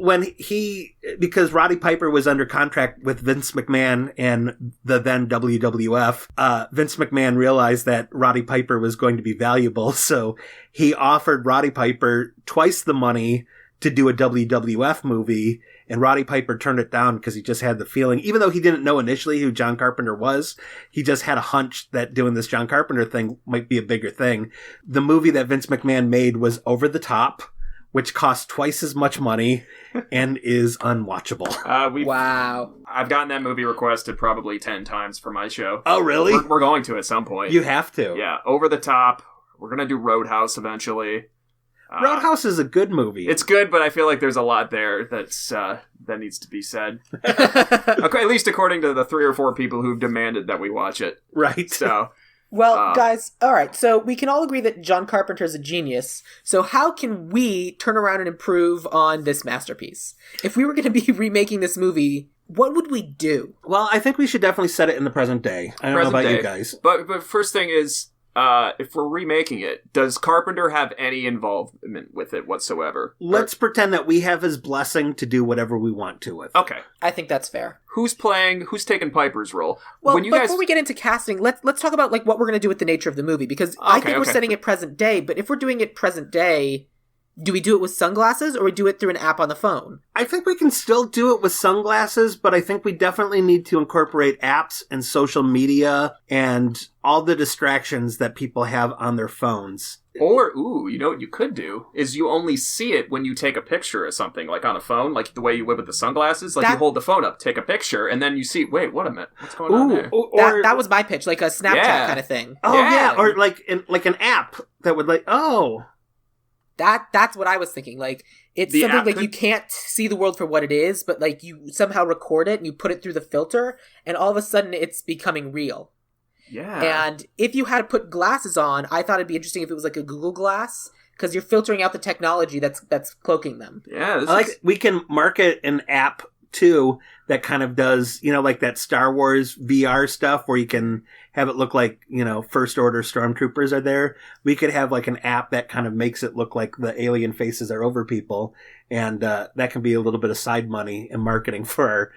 because Roddy Piper was under contract with Vince McMahon and the then WWF, Vince McMahon realized that Roddy Piper was going to be valuable. So he offered Roddy Piper twice the money to do a WWF movie. And Roddy Piper turned it down because he just had the feeling, even though he didn't know initially who John Carpenter was, he just had a hunch that doing this John Carpenter thing might be a bigger thing. The movie that Vince McMahon made was Over the Top, which cost twice as much money and is unwatchable. Wow. I've gotten that movie requested probably 10 times for my show. Oh, really? We're going to at some point. You have to. Yeah, Over the Top. We're going to do Roadhouse eventually. Roadhouse is a good movie. It's good, but I feel like there's a lot there that needs to be said. Okay, at least according to the 3 or 4 people who've demanded that we watch it. Right. So, well, guys, all right. So we can all agree that John Carpenter's a genius. So how can we turn around and improve on this masterpiece? If we were going to be remaking this movie, what would we do? Well, I think we should definitely set it in the present day. I don't know about you guys. But first thing is, if we're remaking it, does Carpenter have any involvement with it whatsoever? Let's pretend that we have his blessing to do whatever we want to with. Okay. I think that's fair. Who's taking Piper's role? Well, before we get into casting, let's talk about like what we're going to do with the nature of the movie, because I think we're setting it present day, but if we're doing it present day, do we do it with sunglasses or we do it through an app on the phone? I think we can still do it with sunglasses, but I think we definitely need to incorporate apps and social media and all the distractions that people have on their phones. Or, you know what you could do is you only see it when you take a picture of something, like on a phone, like the way you would with the sunglasses. Like you hold the phone up, take a picture, and then you see, wait, what a minute, what's going on there? That was my pitch, like a Snapchat kind of thing. Oh, yeah, or like an app that would That's what I was thinking. Like, it's something like you can't see the world for what it is, but like you somehow record it and you put it through the filter, and all of a sudden it's becoming real. Yeah. And if you had to put glasses on, I thought it'd be interesting if it was like a Google Glass, because you're filtering out the technology that's cloaking them. Yeah. We can market an app too that kind of does, like that Star Wars VR stuff where you can have it look like, First Order stormtroopers are there. We could have like an app that kind of makes it look like the alien faces are over people. And that can be a little bit of side money and marketing for our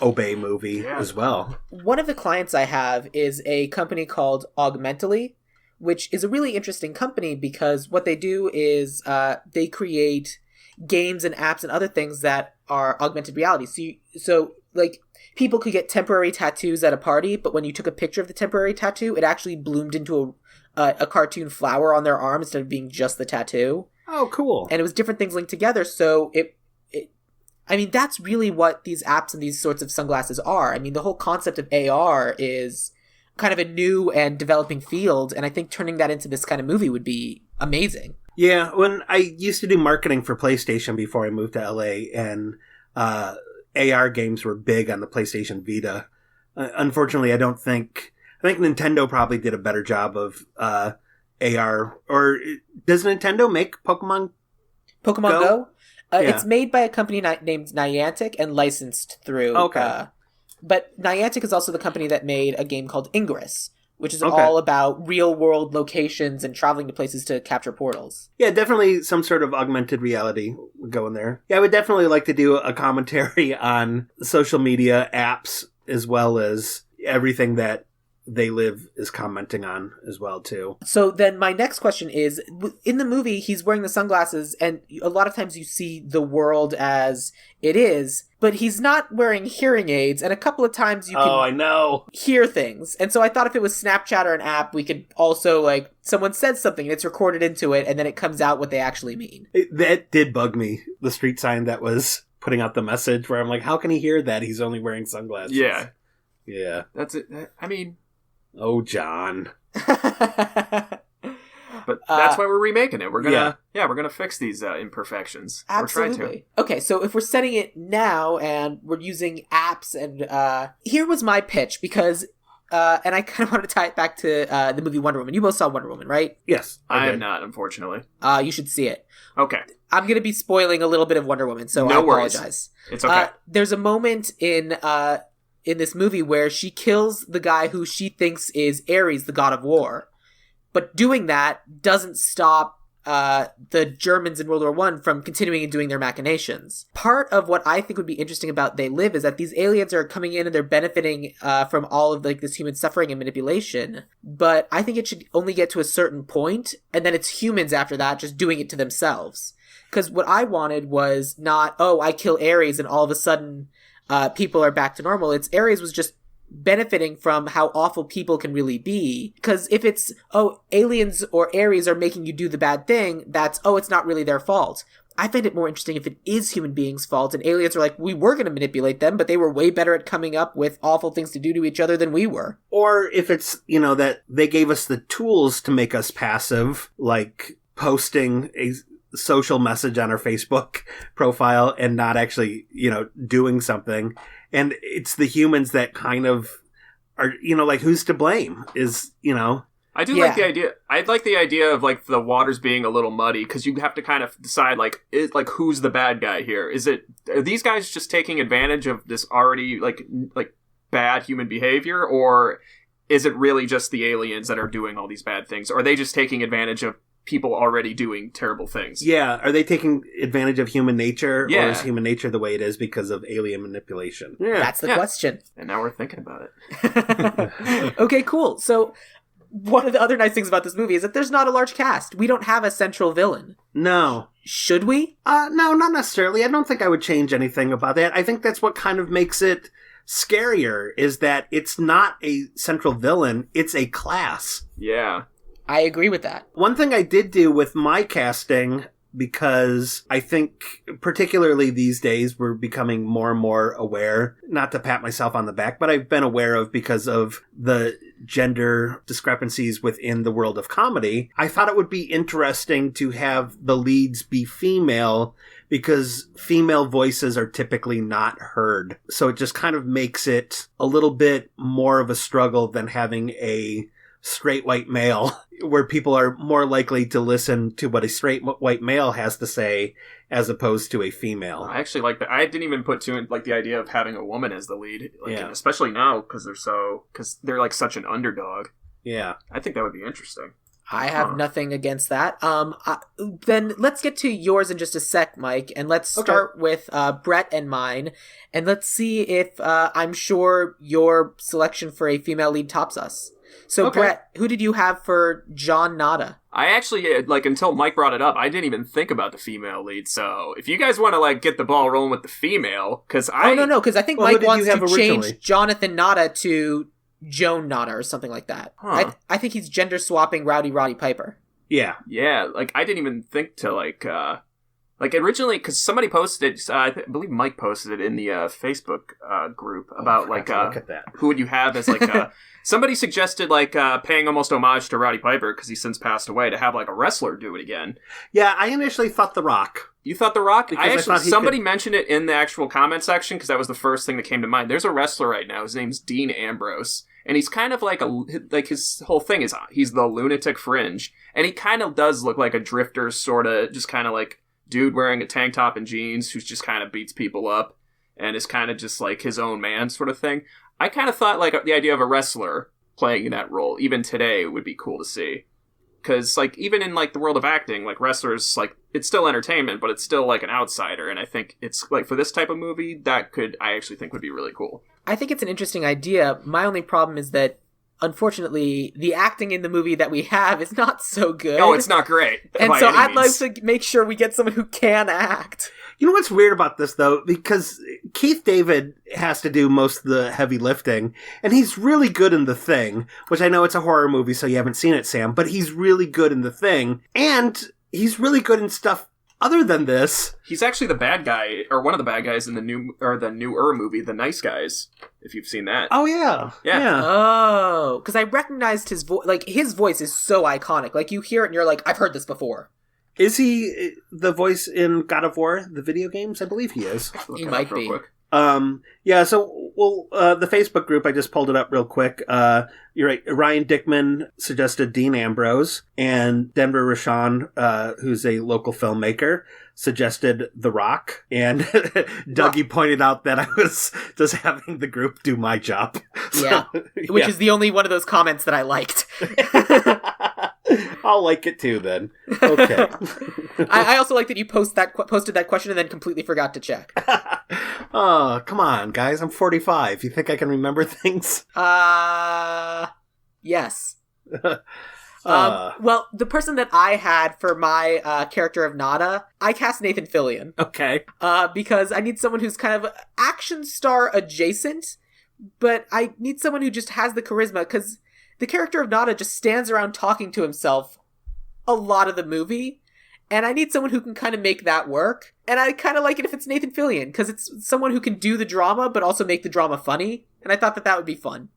Obey movie as well. One of the clients I have is a company called Augmentally, which is a really interesting company because what they do is they create games and apps and other things that are augmented reality. So like people could get temporary tattoos at a party, but when you took a picture of the temporary tattoo, it actually bloomed into a cartoon flower on their arm instead of being just the tattoo. Oh, cool. And it was different things linked together. So that's really what these apps and these sorts of sunglasses are. I mean, the whole concept of AR is kind of a new and developing field, and I think turning that into this kind of movie would be amazing. Yeah, when I used to do marketing for PlayStation before I moved to LA, and AR games were big on the PlayStation Vita. Unfortunately, I think Nintendo probably did a better job of AR. Or does Nintendo make Pokemon Go? It's made by a company named Niantic and licensed through... Okay. But Niantic is also the company that made a game called Ingress, which is all about real-world locations and traveling to places to capture portals. Yeah, definitely some sort of augmented reality would go in there. Yeah, I would definitely like to do a commentary on social media apps as well as everything that They Live is commenting on as well, too. So then my next question is, in the movie, he's wearing the sunglasses, and a lot of times you see the world as it is, but he's not wearing hearing aids, and a couple of times you can I know. hear things. And so I thought if it was Snapchat or an app, we could also, like, someone said something, and it's recorded into it, and then it comes out what they actually mean. That did bug me, the street sign that was putting out the message, where I'm like, how can he hear that? He's only wearing sunglasses. Yeah. Yeah. That's it. I mean... Oh, John. But that's why we're remaking it. We're gonna fix these imperfections. Absolutely. We're trying to. Okay, so if we're setting it now and we're using apps, and here was my pitch, because and I kind of want to tie it back to the movie Wonder Woman. You both saw Wonder Woman, right? Yes, I am not, unfortunately. You should see it. Okay. I'm going to be spoiling a little bit of Wonder Woman, so No I worries. apologize. It's okay. There's a moment in this movie where she kills the guy who she thinks is Ares, the god of war. But doing that doesn't stop the Germans in World War I from continuing and doing their machinations. Part of what I think would be interesting about They Live is that these aliens are coming in and they're benefiting from all of this human suffering and manipulation. But I think it should only get to a certain point, and then it's humans after that just doing it to themselves. Because what I wanted was not, I kill Ares and all of a sudden people are back to normal. It's Ares was just benefiting from how awful people can really be. Because if it's, aliens or Ares are making you do the bad thing, that's, it's not really their fault. I find it more interesting if it is human beings' fault and aliens are like, we were going to manipulate them, but they were way better at coming up with awful things to do to each other than we were. Or if it's, that they gave us the tools to make us passive, like posting a social message on our Facebook profile and not actually, doing something. And it's the humans that kind of are, like, who's to blame is, I do like the idea. I'd like the idea of, like, the waters being a little muddy, because you have to kind of decide, like, who's the bad guy here? Are these guys just taking advantage of this already, like bad human behavior? Or is it really just the aliens that are doing all these bad things? Or are they just taking advantage of people already doing terrible things? Yeah, are they taking advantage of human nature, Yeah. or is human nature the way it is because of alien manipulation? Yeah. That's the question. And now we're thinking about it. Okay, cool. So one of the other nice things about this movie is that there's not a large cast. We don't have a central villain. No. Should we? No, not necessarily. I don't think I would change anything about that. I think that's what kind of makes it scarier, is that it's not a central villain, it's a class. Yeah. I agree with that. One thing I did do with my casting, because I think particularly these days we're becoming more and more aware, not to pat myself on the back, but I've been aware of because of the gender discrepancies within the world of comedy. I thought it would be interesting to have the leads be female, because female voices are typically not heard. So it just kind of makes it a little bit more of a struggle than having a straight white male, where people are more likely to listen to what a straight white male has to say as opposed to a female. I actually like that. I didn't even put the idea of having a woman as the lead, Yeah. especially now because they're like such an underdog. Yeah. I think that would be interesting. I have nothing against that. Then let's get to yours in just a sec, Mike, and let's start with Brett and mine, and let's see if I'm sure your selection for a female lead tops us. So, Brett, who did you have for John Nada? I actually, until Mike brought it up, I didn't even think about the female lead. So, if you guys want to, get the ball rolling with the female, because because I think Mike wants to originally? change Jonathan Nada to Joan Nada or something like that. Huh. I think he's gender swapping Rowdy Roddy Piper. Yeah. Yeah, I didn't even think to, originally, because somebody posted it, I believe Mike posted it in the Facebook group about, look at that. who would you have as, somebody suggested, paying almost homage to Rowdy Piper, because he's since passed away, to have, a wrestler do it again. Yeah, I initially thought The Rock. You thought The Rock? Because somebody mentioned it in the actual comment section, because that was the first thing that came to mind. There's a wrestler right now. His name's Dean Ambrose. And he's kind of his whole thing is he's the lunatic fringe. And he kind of does look like a drifter, sort of just kind of dude wearing a tank top and jeans who's just kind of beats people up and is kind of just like his own man sort of thing. I kind of thought like the idea of a wrestler playing in that role, even today, would be cool to see. Because, like, even in, like, the world of acting, like, wrestlers, like, it's still entertainment, but it's still, like, an outsider. And I think it's, like, for this type of movie, I actually think would be really cool. I think it's an interesting idea. My only problem is that, unfortunately, the acting in the movie that we have is not so good. Oh, it's not great. And so I'd like to make sure we get someone who can act. You know what's weird about this, though? Because Keith David has to do most of the heavy lifting, and he's really good in The Thing, which I know it's a horror movie, so you haven't seen it, Sam, but he's really good in The Thing, and he's really good in stuff other than this. He's actually the bad guy, or one of the bad guys in the newer movie, The Nice Guys, if you've seen that. Oh, yeah. Yeah. Oh, because I recognized his voice. Like, his voice is so iconic. Like, you hear it and you're like, I've heard this before. Is he the voice in God of War, the video games? I believe he is. He might be. So, the Facebook group, I just pulled it up real quick. You're right. Ryan Dickman suggested Dean Ambrose, and Denver Rashawn, who's a local filmmaker, suggested The Rock. And Dougie pointed out that I was just having the group do my job. Yeah. Which is the only one of those comments that I liked. I'll like it too, then. Okay. I also like that you posted that question and then completely forgot to check. Oh, come on, guys. I'm 45. You think I can remember things? Yes. Well, the person that I had for my character of Nada, I cast Nathan Fillion. Okay. Because I need someone who's kind of action star adjacent, but I need someone who just has the charisma, because the character of Nada just stands around talking to himself a lot of the movie, and I need someone who can kind of make that work. And I kind of like it if it's Nathan Fillion, because it's someone who can do the drama, but also make the drama funny, and I thought that would be fun.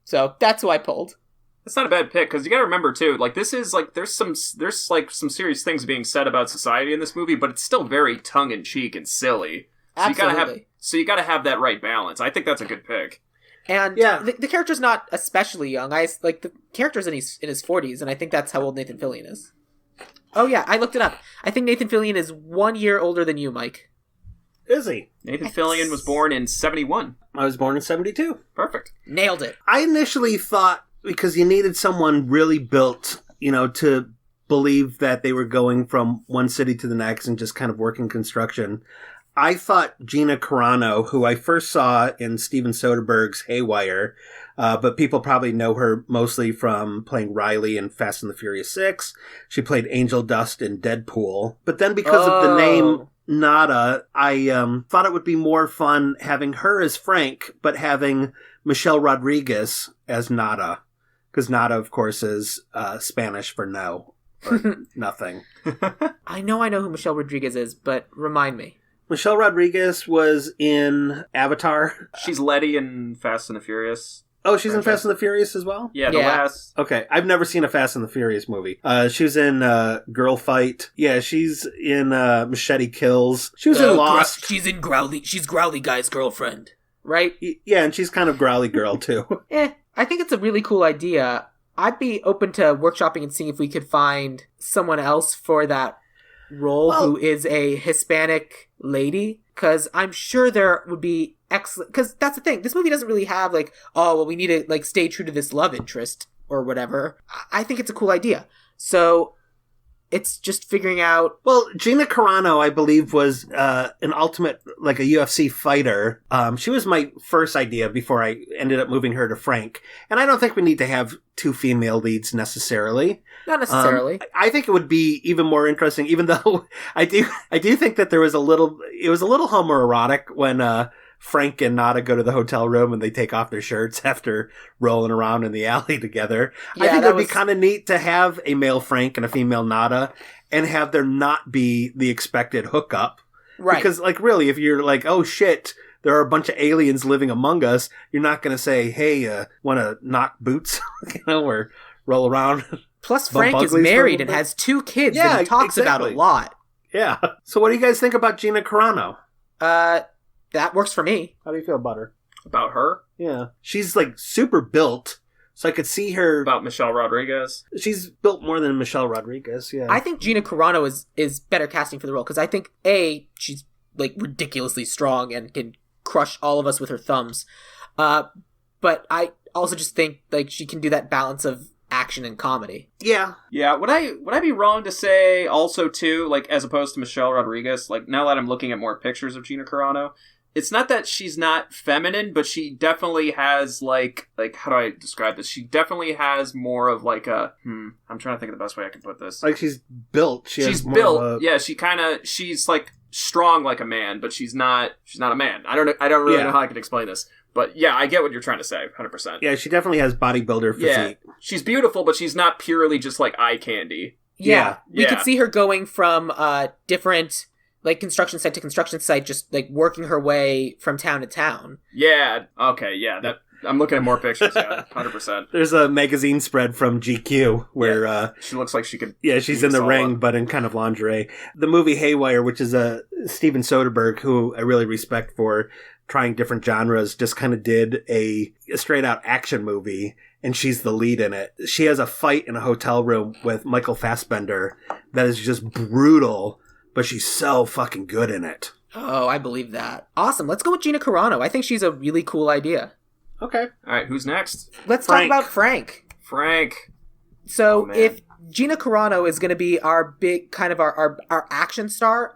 So that's who I pulled. That's not a bad pick, because you gotta remember, too, like, this is, like, there's some serious things being said about society in this movie, but it's still very tongue-in-cheek and silly. Absolutely. So you gotta have that right balance. I think that's a good pick. And yeah. the character's not especially young. The character's in his 40s, and I think that's how old Nathan Fillion is. Oh yeah, I looked it up. I think Nathan Fillion is 1 year older than you, Mike. Is he? Nathan Fillion was born in 1971. I was born in 1972. Perfect. Nailed it. I initially thought, because you needed someone really built, to believe that they were going from one city to the next and just kind of working construction, I thought Gina Carano, who I first saw in Steven Soderbergh's Haywire, but people probably know her mostly from playing Riley in Fast and the Furious 6. She played Angel Dust in Deadpool. But then because of the name Nada, I thought it would be more fun having her as Frank, but having Michelle Rodriguez as Nada. Because Nada, of course, is Spanish for no, or nothing. I know who Michelle Rodriguez is, but remind me. Michelle Rodriguez was in Avatar. She's Letty in Fast and the Furious. Oh, she's in Fast and the Furious as well? Yeah, the last... Okay, I've never seen a Fast and the Furious movie. She was in Girl Fight. Yeah, she's in Machete Kills. She was in Lost. She's in Growly. She's Growly Guy's girlfriend, right? Yeah, and she's kind of Growly Girl, too. I think it's a really cool idea. I'd be open to workshopping and seeing if we could find someone else for that role who is a Hispanic lady, because I'm sure there would be excellent, because that's the thing, this movie doesn't really have we need to stay true to this love interest or whatever. I think it's a cool idea, so it's just figuring out. Well, Gina Carano, I believe, was an ultimate, a UFC fighter. She was my first idea before I ended up moving her to Frank. And I don't think we need to have two female leads necessarily. Not necessarily. I think it would be even more interesting, even though I do think that it was a little homoerotic when Frank and Nada go to the hotel room and they take off their shirts after rolling around in the alley together. Yeah, I think it would be kind of neat to have a male Frank and a female Nada and have there not be the expected hookup. Right. Because, really, if you're oh shit, there are a bunch of aliens living among us, you're not going to say, hey, want to knock boots? Or roll around. Plus, Frank is married and has 2 kids that he talks about a lot. Yeah. So what do you guys think about Gina Carano? That works for me. How do you feel about her? About her? Yeah. She's super built, So I could see her... About Michelle Rodriguez? She's built more than Michelle Rodriguez, yeah. I think Gina Carano is better casting for the role, because I think, A, she's, like, ridiculously strong and can crush all of us with her thumbs. But I also just think, like, she can do that balance of action and comedy. Yeah. Yeah, would I be wrong to say also, too, like, as opposed to Michelle Rodriguez, like, now that I'm looking at more pictures of Gina Carano, it's not that she's not feminine, but she definitely has, like, how do I describe this? She definitely has more of, like, I'm trying to think of the best way I can put this. Like, she's built. She's built. Yeah, she's, like, strong like a man, but she's not a man. I don't really know how I can explain this. But yeah, I get what you're trying to say, 100%. Yeah, she definitely has bodybuilder physique. Yeah, she's beautiful, but she's not purely just, like, eye candy. Yeah. We could see her going from different, like, construction site to construction site, just, like, working her way from town to town. Yeah, okay, yeah, I'm looking at more pictures, yeah, 100%. There's a magazine spread from GQ where... she looks like she could... Yeah, she's in the ring, but in kind of lingerie. The movie Haywire, which is a Steven Soderbergh, who I really respect for trying different genres, just kind of did a straight-out action movie, and she's the lead in it. She has a fight in a hotel room with Michael Fassbender that is just brutal, but she's so fucking good in it. Oh, I believe that. Awesome. Let's go with Gina Carano. I think she's a really cool idea. Okay. All right, who's next? Let's talk about Frank. So if Gina Carano is going to be our big kind of our action star,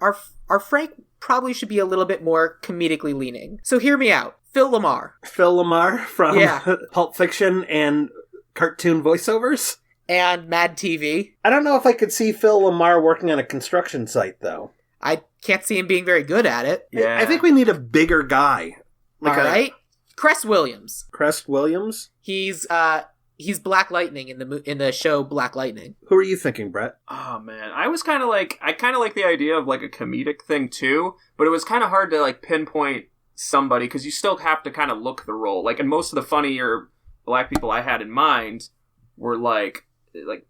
our Frank probably should be a little bit more comedically leaning. So hear me out. Phil LaMarr from Pulp Fiction and cartoon voiceovers. And Mad TV. I don't know if I could see Phil LaMarr working on a construction site, though. I can't see him being very good at it. Yeah. I think we need a bigger guy. All right. Crest Williams. He's Black Lightning in the show Black Lightning. Who are you thinking, Brett? Oh man, I kind of like the idea of like a comedic thing too, but it was kind of hard to like pinpoint somebody because you still have to kind of look the role. Like, and most of the funnier black people I had in mind were like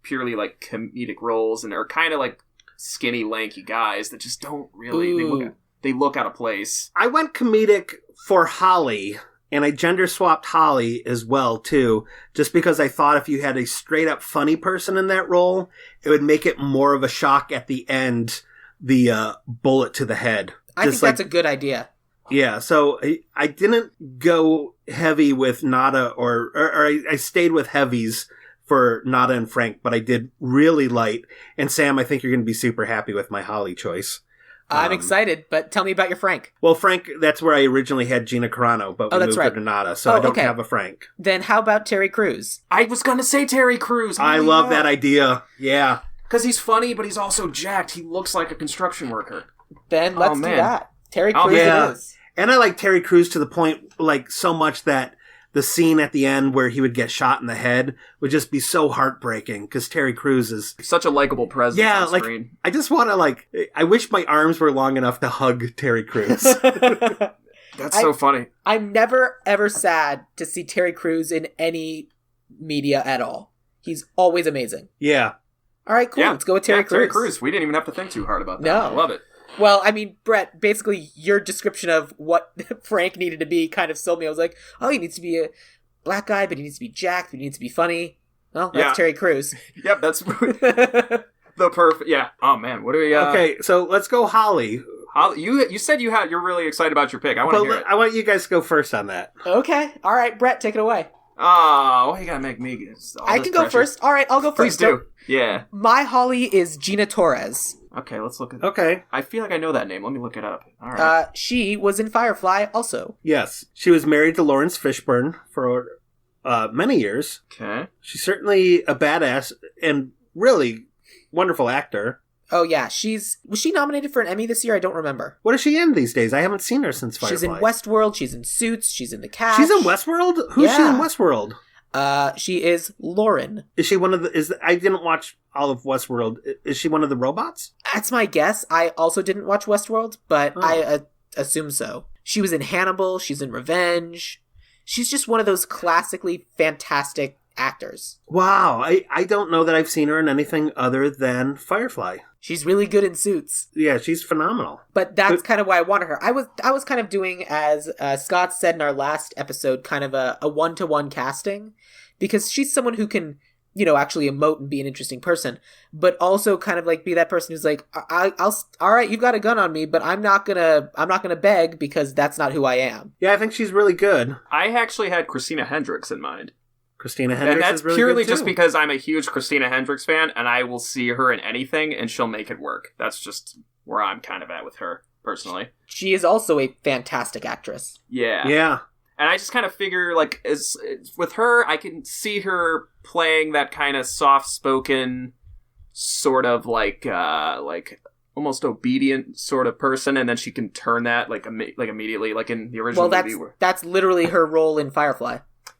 purely like comedic roles, and they're kind of like skinny, lanky guys that just don't really they look out of place. I went comedic for Holly. And I gender swapped Holly as well, too, just because I thought if you had a straight up funny person in that role, it would make it more of a shock at the end, the bullet to the head. I think that's a good idea. Yeah, so I didn't go heavy with Nada, or I stayed with heavies for Nada and Frank, but I did really light. And Sam, I think you're going to be super happy with my Holly choice. I'm excited, but tell me about your Frank. Well, Frank, that's where I originally had Gina Carano, but we moved her to Nada, so I don't have a Frank. Then how about Terry Crews? I was going to say Terry Crews. I love that idea. Yeah. Because he's funny, but he's also jacked. He looks like a construction worker. Then let's do that. Terry Crews it is. And I like Terry Crews to the point, like, so much that the scene at the end where he would get shot in the head would just be so heartbreaking because Terry Crews is such a likable presence on screen. I just want to I wish my arms were long enough to hug Terry Crews. That's so funny. I'm never ever sad to see Terry Crews in any media at all. He's always amazing. Yeah. All right, cool. Let's go with Terry Crews. Terry Crews. We didn't even have to think too hard about that. No. I love it. Well, I mean, Brett, basically your description of what Frank needed to be kind of sold me. I was like, oh, he needs to be a black guy, but he needs to be jacked, but he needs to be funny. Well, that's Terry Crews. Yep, that's the perfect. Yeah. Oh man, what do we? Okay, so let's go Holly. Holly, you said you're really excited about your pick. I want to hear it. I want you guys to go first on that. Okay. All right, Brett, take it away. Oh, why you gotta make me? I can go first. All right, I'll go first. Please do. Yeah. My Holly is Gina Torres. Okay, let's look at. Okay. I feel like I know that name. Let me look it up. All right. She was in Firefly also. Yes, she was married to Lawrence Fishburne for many years. Okay. She's certainly a badass and really wonderful actor. Oh yeah, was she nominated for an Emmy this year? I don't remember. What is she in these days? I haven't seen her since Firefly. She's in Westworld. She's in Suits. She's in The Cash. She's in Westworld? Who's she in Westworld? She is Lauren. Is she one of the... I didn't watch all of Westworld. Is she one of the robots? That's my guess. I also didn't watch Westworld, but I assume so. She was in Hannibal. She's in Revenge. She's just one of those classically fantastic actors. Wow. I don't know that I've seen her in anything other than Firefly. She's really good in Suits. Yeah, she's phenomenal. But that's kind of why I wanted her. I was kind of doing, as Scott said in our last episode, kind of a one-to-one casting. because she's someone who can, actually emote and be an interesting person, but also kind of like be that person who's like, I'll all right, you've got a gun on me, but I'm not gonna beg because that's not who I am. Yeah, I think she's really good. I actually had Christina Hendricks in mind. Christina Hendricks and that's is really purely good too. just because I'm a huge Christina Hendricks fan, and I will see her in anything, and she'll make it work. That's just where I'm kind of at with her, personally. She is also a fantastic actress. Yeah. Yeah. And I just kind of figure, like, with her, I can see her playing that kind of soft-spoken, sort of like almost obedient sort of person, and then she can turn that like immediately, like in the original movie. That's literally her role in Firefly.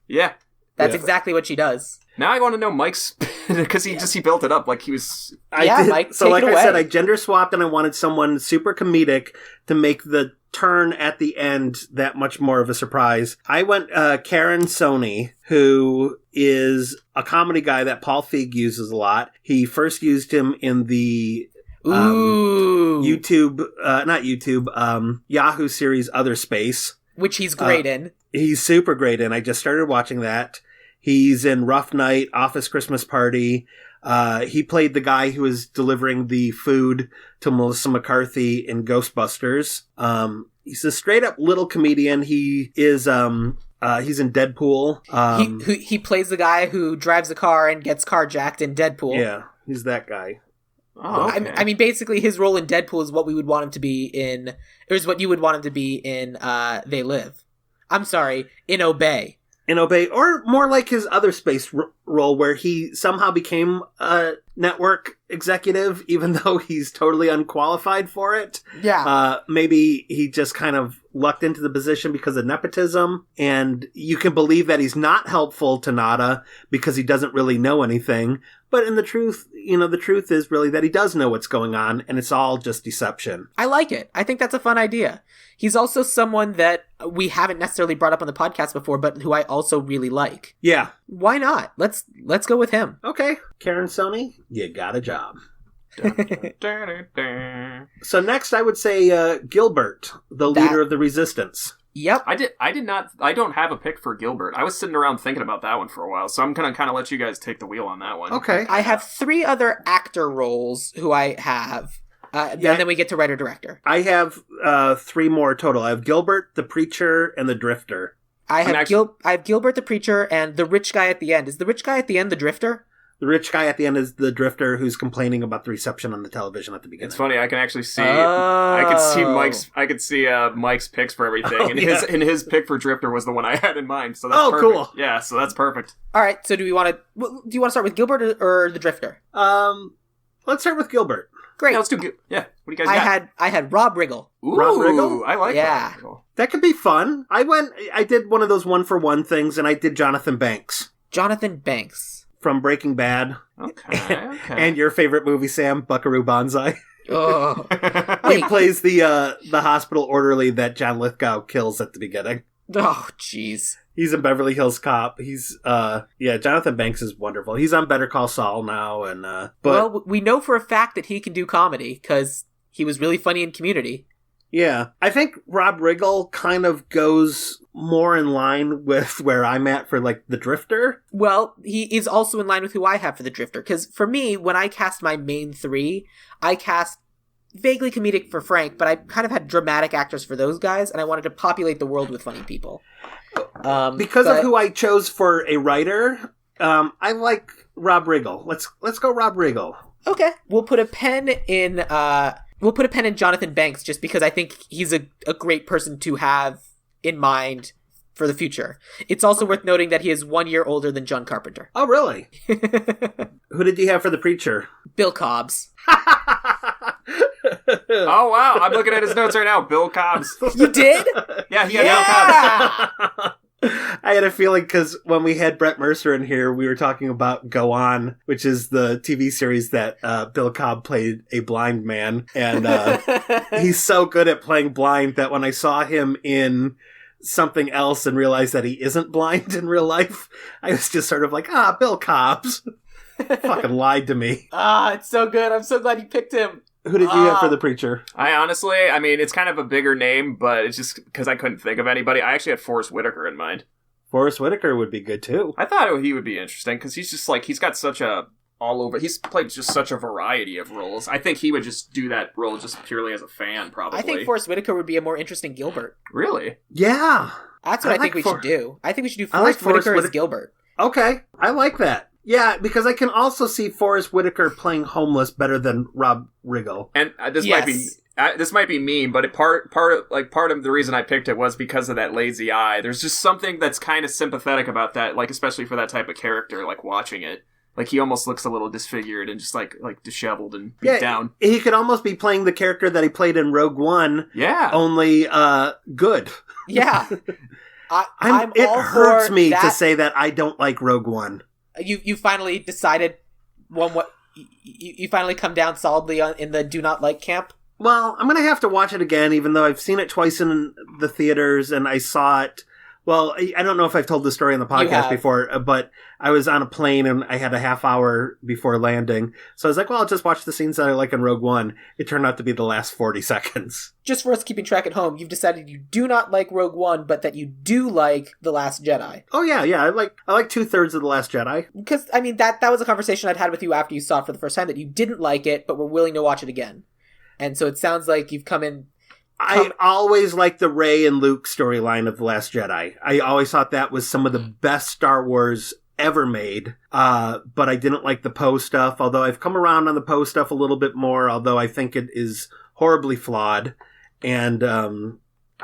Yeah. That's exactly what she does. Now I want to know Mike's, because he built it up like he was... Mike, so like I said, I gender swapped and I wanted someone super comedic to make the turn at the end that much more of a surprise. I went Karen Sony, who is a comedy guy that Paul Feig uses a lot. He first used him in the Yahoo series Other Space, which he's great in. He's super great in. I just started watching that. He's in Rough Night, Office Christmas Party. He played the guy who was delivering the food to Melissa McCarthy in Ghostbusters. He's a straight up little comedian. He is, he's in Deadpool. He plays the guy who drives a car and gets carjacked in Deadpool. Yeah, he's that guy. Oh, okay. I mean, basically, his role in Deadpool is what we would want him to be in, or is what you would want him to be in They Live. I'm sorry, in Obey. In Obey, or more like his Other Space role, where he somehow became a network executive, even though he's totally unqualified for it. Yeah. Maybe he just kind of lucked into the position because of nepotism, and you can believe that he's not helpful to Nada because he doesn't really know anything. But in the truth, the truth is really that he does know what's going on, and it's all just deception. I like it. I think that's a fun idea. He's also someone that we haven't necessarily brought up on the podcast before, but who I also really like. Yeah. Why not? Let's go with him. Okay. Karen Sony, you got a job. So next I would say Gilbert, the leader of the Resistance. Yep. I don't have a pick for Gilbert. I was sitting around thinking about that one for a while, so I'm gonna kind of let you guys take the wheel on that one. Okay. I have 3 other actor roles who I have. And then we get to writer-director. I have 3 more total. I have Gilbert, the Preacher, and the Drifter. I have Gilbert, the Preacher, and the rich guy at the end. Is the rich guy at the end the Drifter? The rich guy at the end is the Drifter who's complaining about the reception on the television at the beginning. It's funny. I can actually see. I could see Mike's picks for everything, his pick for Drifter was the one I had in mind. So that's perfect. Cool. Yeah, so that's perfect. All right. So do you want to start with Gilbert or the Drifter? Let's start with Gilbert. Great. Yeah, let's do. Yeah. What do you guys got? I had Rob Riggle. Ooh, Rob Riggle? I like Rob Riggle. That could be fun. I did one of those 1-for-1 things, and I did Jonathan Banks. Jonathan Banks. From Breaking Bad. Okay. And your favorite movie, Sam, Buckaroo Banzai. Oh. He plays the hospital orderly that John Lithgow kills at the beginning. Oh, jeez. He's a Beverly Hills Cop. He's, Jonathan Banks is wonderful. He's on Better Call Saul now, and, Well, we know for a fact that he can do comedy, because he was really funny in Community. Yeah. I think Rob Riggle kind of goes more in line with where I'm at for, like, the Drifter. Well, he is also in line with who I have for the Drifter, because for me, when I cast my main 3, I cast vaguely comedic for Frank, but I kind of had dramatic actors for those guys, and I wanted to populate the world with funny people. Because of who I chose for a writer, I like Rob Riggle. Let's go Rob Riggle. Okay. We'll put a pen in Jonathan Banks just because I think he's a great person to have in mind for the future. It's also worth noting that he is 1 year older than John Carpenter. Oh, really? Who did you have for the Preacher? Bill Cobbs. Oh, wow. I'm looking at his notes right now. Bill Cobbs. You did? Yeah, he had Bill Cobbs. I had a feeling because when we had Brett Mercer in here, we were talking about Go On, which is the TV series that Bill Cobb played a blind man. And he's so good at playing blind that when I saw him in something else and realized that he isn't blind in real life, I was just sort of like, Bill Cobbs. Fucking lied to me. It's so good. I'm so glad you picked him. Who did you have for the Preacher? I mean, it's kind of a bigger name, but it's just because I couldn't think of anybody. I actually had Forrest Whitaker in mind. Forrest Whitaker would be good too. I thought he would be interesting because he's just like, he's got such a he's played just such a variety of roles. I think he would just do that role just purely as a fan, probably. I think Forrest Whitaker would be a more interesting Gilbert. Really? Yeah. That's what I think we should do. I think we should do Forrest Whitaker as Gilbert. Okay, I like that. Yeah, because I can also see Forrest Whitaker playing homeless better than Rob Riggle. And this might be mean, but part of the reason I picked it was because of that lazy eye. There's just something that's kind of sympathetic about that, like especially for that type of character, like watching it. Like, he almost looks a little disfigured and just, like disheveled and beat down. He could almost be playing the character that he played in Rogue One. Yeah. Only, good. Yeah. It hurts me to say that I don't like Rogue One. You finally decided you finally come down solidly in the do not like camp? Well, I'm going to have to watch it again, even though I've seen it twice in the theaters, and I saw it... Well, I don't know if I've told the story on the podcast before, but I was on a plane and I had a half hour before landing. So I was like, well, I'll just watch the scenes that I like in Rogue One. It turned out to be the last 40 seconds. Just for us keeping track at home, you've decided you do not like Rogue One, but that you do like The Last Jedi. Oh, yeah. I like 2/3 of The Last Jedi. Because, I mean, that was a conversation I'd had with you after you saw it for the first time, that you didn't like it, but were willing to watch it again. And so it sounds like you've come in... I always liked the Rey and Luke storyline of The Last Jedi. I always thought that was some of the best Star Wars ever made. But I didn't like the Poe stuff, although I've come around on the Poe stuff a little bit more, although I think it is horribly flawed. And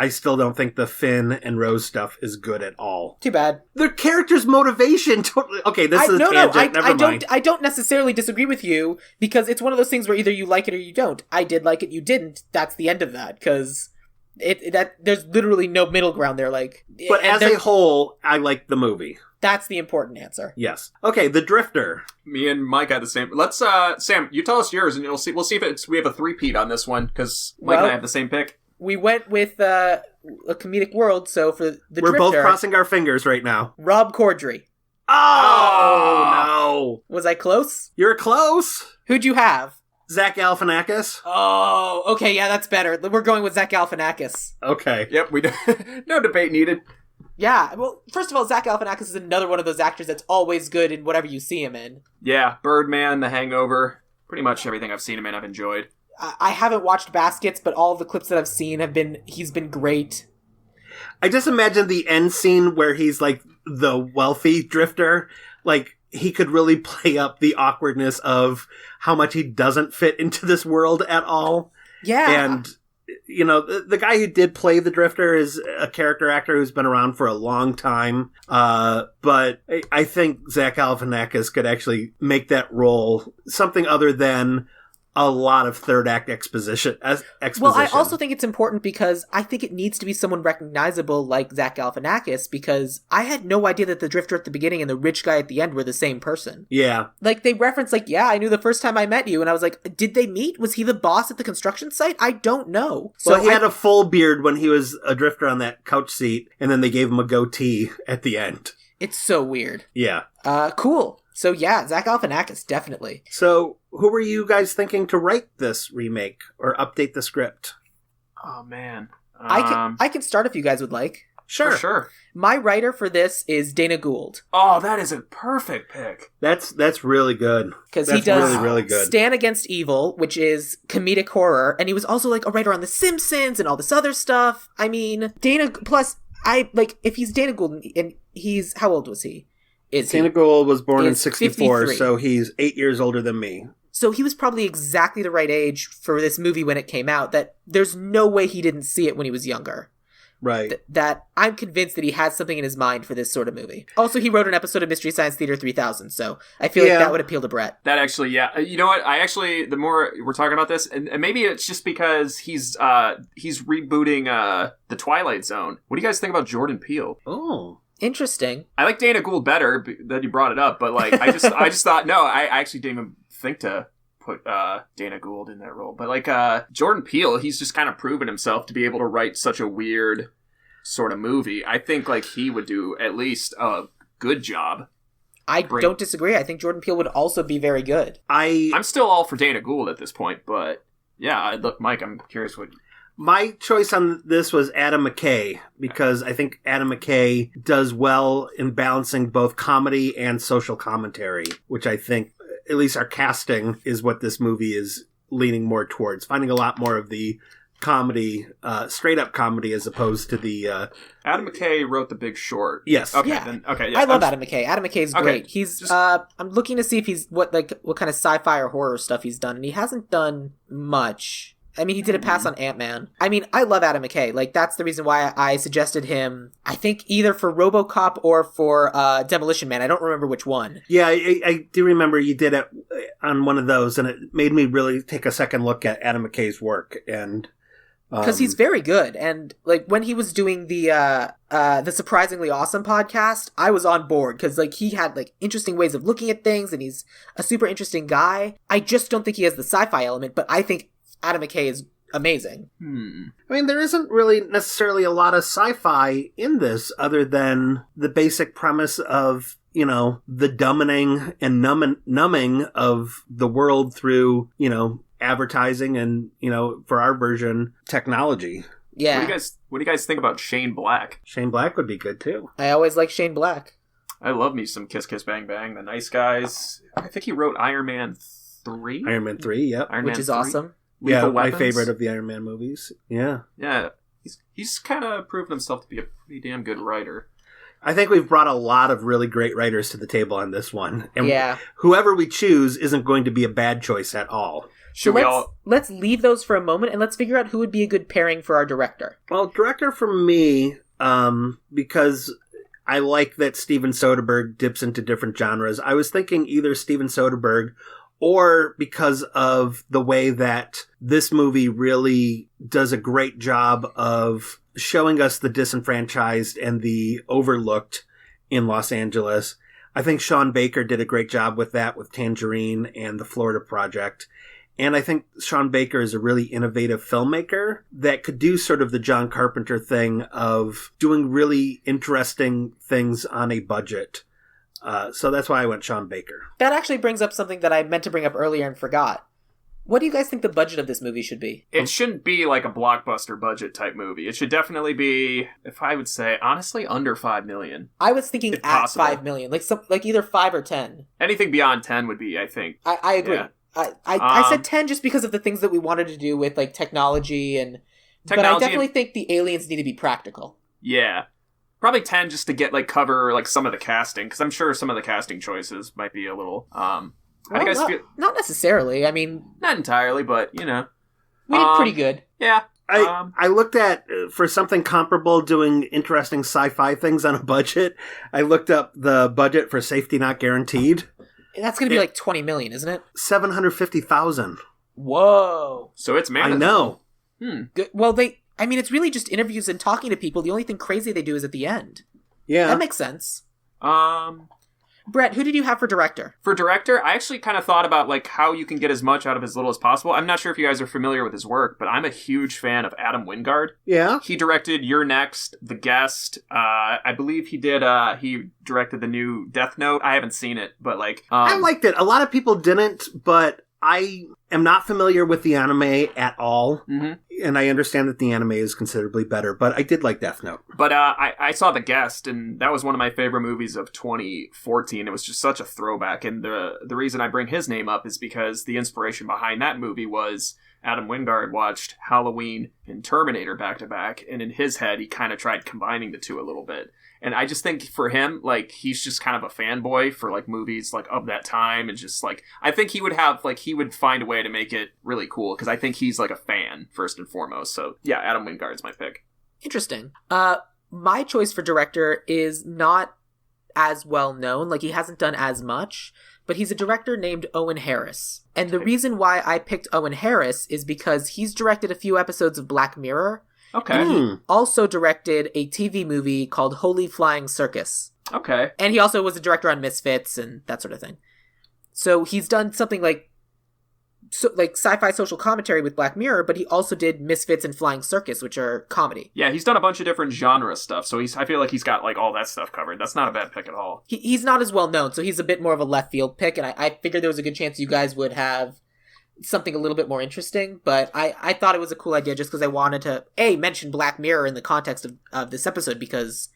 I still don't think the Finn and Rose stuff is good at all. Too bad. Their character's motivation totally... Okay, this is a tangent. Never mind. I don't necessarily disagree with you, because it's one of those things where either you like it or you don't. I did like it, you didn't. That's the end of that, because there's literally no middle ground there. But as a whole, I like the movie. That's the important answer. Yes. Okay, The Drifter. Me and Mike had the same. Let's Sam, you tell us yours, and we'll see if we have a three-peat on this one, because Mike and I have the same pick. We went with a comedic world, so for the Drifter... We're both crossing our fingers right now. Rob Corddry. Oh, no. Was I close? You're close. Who'd you have? Zach Galifianakis. Oh, okay, yeah, that's better. We're going with Zach Galifianakis. Okay. Yep, we do. No debate needed. Yeah, well, first of all, Zach Galifianakis is another one of those actors that's always good in whatever you see him in. Yeah, Birdman, The Hangover, pretty much everything I've seen him in I've enjoyed. I haven't watched Baskets, but all of the clips that I've seen he's been great. I just imagine the end scene where he's like the wealthy drifter. Like, he could really play up the awkwardness of how much he doesn't fit into this world at all. Yeah. And, you know, the guy who did play the drifter is a character actor who's been around for a long time. But I think Zach Galifianakis could actually make that role something other than a lot of third act exposition. Well, I also think it's important because I think it needs to be someone recognizable like Zach Galifianakis, because I had no idea that the drifter at the beginning and the rich guy at the end were the same person. Yeah. Like, they reference, like, yeah, I knew the first time I met you, and I was like, did they meet? Was he the boss at the construction site? I don't know. So he had a full beard when he was a drifter on that couch seat, and then they gave him a goatee at the end. It's so weird. Yeah. Cool. So yeah, Zach Galifianakis, definitely. So who were you guys thinking to write this remake or update the script? Oh, man. I can start if you guys would like. Sure. My writer for this is Dana Gould. Oh, that is a perfect pick. That's really good. Because he does really good. Stand Against Evil, which is comedic horror, and he was also like a writer on The Simpsons and all this other stuff. I mean, if he's Dana Gould, and he's, how old was he? Dana Gould was born in 64, 53. so he's 8 years older than me. So he was probably exactly the right age for this movie when it came out, that there's no way he didn't see it when he was younger. Right. That I'm convinced that he had something in his mind for this sort of movie. Also, he wrote an episode of Mystery Science Theater 3000, so I feel like that would appeal to Brett. That actually, yeah. You know what? The more we're talking about this, and maybe it's just because he's rebooting the Twilight Zone. What do you guys think about Jordan Peele? Oh. Interesting. I like Dana Gould better that you brought it up, but like I just thought no, I actually didn't even think to put Dana Gould in that role. But like Jordan Peele, he's just kind of proven himself to be able to write such a weird sort of movie. I think like he would do at least a good job. I don't disagree. I think Jordan Peele would also be very good. I'm still all for Dana Gould at this point, but yeah, look, Mike, I'm curious what. My choice on this was Adam McKay, because I think Adam McKay does well in balancing both comedy and social commentary, which I think, at least our casting, is what this movie is leaning more towards, finding a lot more of the comedy, straight up comedy, as opposed to the Adam McKay wrote The Big Short. Yes. Okay. Yeah. Then, okay. Yeah. I love Adam McKay. Adam McKay's Okay, great. He's I'm looking to see if he's what kind of sci-fi or horror stuff he's done, and he hasn't done much. I mean, he did a pass on Ant-Man. I mean, I love Adam McKay. Like, that's the reason why I suggested him, I think, either for RoboCop or for Demolition Man. I don't remember which one. Yeah, I do remember you did it on one of those, and it made me really take a second look at Adam McKay's work. And because he's very good. And, like, when he was doing the Surprisingly Awesome podcast, I was on board, because, like, he had, like, interesting ways of looking at things, and he's a super interesting guy. I just don't think he has the sci-fi element, but I think Adam McKay is amazing. I mean, there isn't really necessarily a lot of sci-fi in this, other than the basic premise of, you know, the dumbing and numbing of the world through, you know, advertising and, you know, for our version, technology. Yeah. What do you guys think about Shane Black? Shane Black would be good too. I always like Shane Black. I love me some Kiss Kiss Bang Bang, The Nice Guys. I think he wrote Iron Man 3. Iron Man 3, yep. Iron Which Man is 3. awesome. Lethal Yeah, Weapons. my favorite of the Iron Man movies. Yeah. Yeah. He's kind of proven himself to be a pretty damn good writer. I think we've brought a lot of really great writers to the table on this one. And Yeah. whoever we choose isn't going to be a bad choice at all. Should we all... let's leave those for a moment, and let's figure out who would be a good pairing for our director. Well, director for me, because I like that Steven Soderbergh dips into different genres. I was thinking either Steven Soderbergh, or because of the way that this movie really does a great job of showing us the disenfranchised and the overlooked in Los Angeles. I think Sean Baker did a great job with that, with Tangerine and the Florida Project. And I think Sean Baker is a really innovative filmmaker that could do sort of the John Carpenter thing of doing really interesting things on a budget. So that's why I went Sean Baker. That actually brings up something that I meant to bring up earlier and forgot. What do you guys think the budget of this movie should be? It shouldn't be like a blockbuster budget type movie. It should definitely be, if I would say, honestly, under $5 million. I was thinking If at possible. $5 million, like either 5 or 10. Anything beyond 10 would be, I think. I agree. Yeah. I said 10 just because of the things that we wanted to do with like technology but I Technology definitely think the aliens need to be practical. Yeah. Probably 10 just to get, like, cover, like, some of the casting, because I'm sure some of the casting choices might be a little, how do you guys feel? Not necessarily. I mean, Not entirely, but, you know. we did pretty good. Yeah. I looked at, for something comparable, doing interesting sci-fi things on a budget, I looked up the budget for Safety Not Guaranteed. That's going to be like 20 million, isn't it? $750,000. Whoa. So it's I mandatory. know. Good. Well, it's really just interviews and talking to people. The only thing crazy they do is at the end. Yeah. That makes sense. Um, Brett, who did you have for director? For director, I actually kind of thought about, like, how you can get as much out of as little as possible. I'm not sure if you guys are familiar with his work, but I'm a huge fan of Adam Wingard. Yeah. He directed You're Next, The Guest. I believe he directed the new Death Note. I haven't seen it, but, like... I liked it. A lot of people didn't, but I am not familiar with the anime at all. Mm-hmm. And I understand that the anime is considerably better, but I did like Death Note. But I saw The Guest, and that was one of my favorite movies of 2014. It was just such a throwback, and the reason I bring his name up is because the inspiration behind that movie was Adam Wingard watched Halloween and Terminator back-to-back, and in his head, he kind of tried combining the two a little bit. And I just think for him, like, he's just kind of a fanboy for, like, movies, like, of that time. And just, like, I think he would find a way to make it really cool. Because I think he's, like, a fan, first and foremost. So, yeah, Adam Wingard's my pick. Interesting. My choice for director is not as well known. Like, he hasn't done as much. But he's a director named Owen Harris. And the reason why I picked Owen Harris is because he's directed a few episodes of Black Mirror. Okay. And he also directed a TV movie called Holy Flying Circus. Okay. And he also was a director on Misfits and that sort of thing. So he's done something like sci-fi social commentary with Black Mirror, but he also did Misfits and Flying Circus, which are comedy. Yeah, he's done a bunch of different genre stuff, so I feel like he's got, like, all that stuff covered. That's not a bad pick at all. He's not as well known, so he's a bit more of a left field pick, and I figured there was a good chance you guys would have something a little bit more interesting, but I thought it was a cool idea just because I wanted to, mention Black Mirror in the context of this episode, because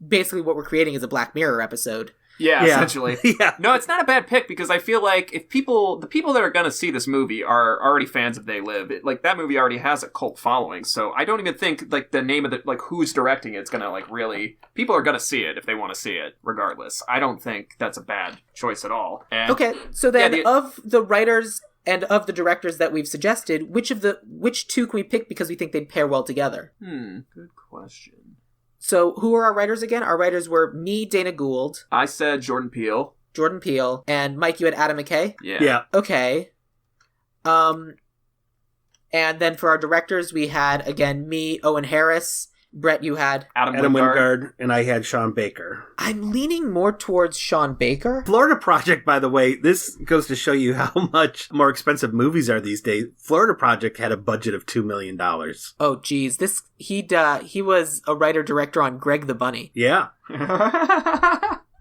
basically what we're creating is a Black Mirror episode. Yeah, essentially. Yeah. No, it's not a bad pick, because I feel like if the people that are going to see this movie are already fans of They Live, that movie already has a cult following, so I don't even think, the name of who's directing it's going to, really... People are going to see it if they want to see it, regardless. I don't think that's a bad choice at all. And, okay, so then of the writers and of the directors that we've suggested, which two can we pick because we think they'd pair well together? Good question. So, who are our writers again? Our writers were me, Dana Gould. I said Jordan Peele. And Mike, you had Adam McKay? Yeah. Okay. And then for our directors, we had, again, me, Owen Harris. Brett, you had... Adam Wingard, and I had Sean Baker. I'm leaning more towards Sean Baker. Florida Project, by the way, this goes to show you how much more expensive movies are these days. Florida Project had a budget of $2 million. Oh, geez. He was a writer-director on Greg the Bunny. Yeah.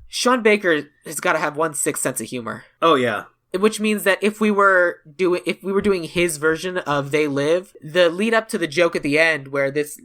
Sean Baker has got to have one sixth sense of humor. Oh, yeah. Which means that if we were doing his version of They Live, the lead up to the joke at the end where this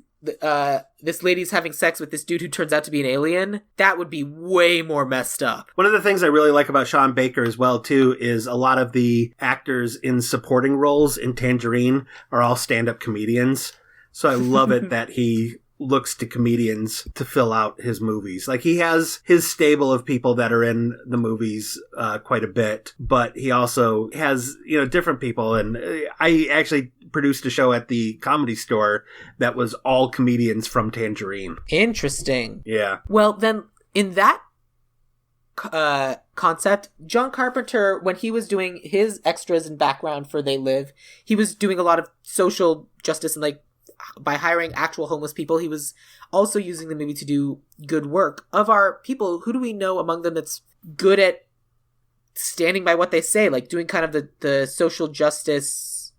lady's having sex with this dude who turns out to be an alien, that would be way more messed up. One of the things I really like about Sean Baker as well, too, is a lot of the actors in supporting roles in Tangerine are all stand-up comedians. So I love it that he looks to comedians to fill out his movies. He has his stable of people that are in the movies quite a bit, but he also has, different people. And I actually produced a show at the Comedy Store that was all comedians from Tangerine. Interesting. Yeah. Well, then, in that concept, John Carpenter, when he was doing his extras and background for They Live, he was doing a lot of social justice and, by hiring actual homeless people. He was also using the movie to do good work. Of our people, who do we know among them that's good at standing by what they say, doing kind of the social justice,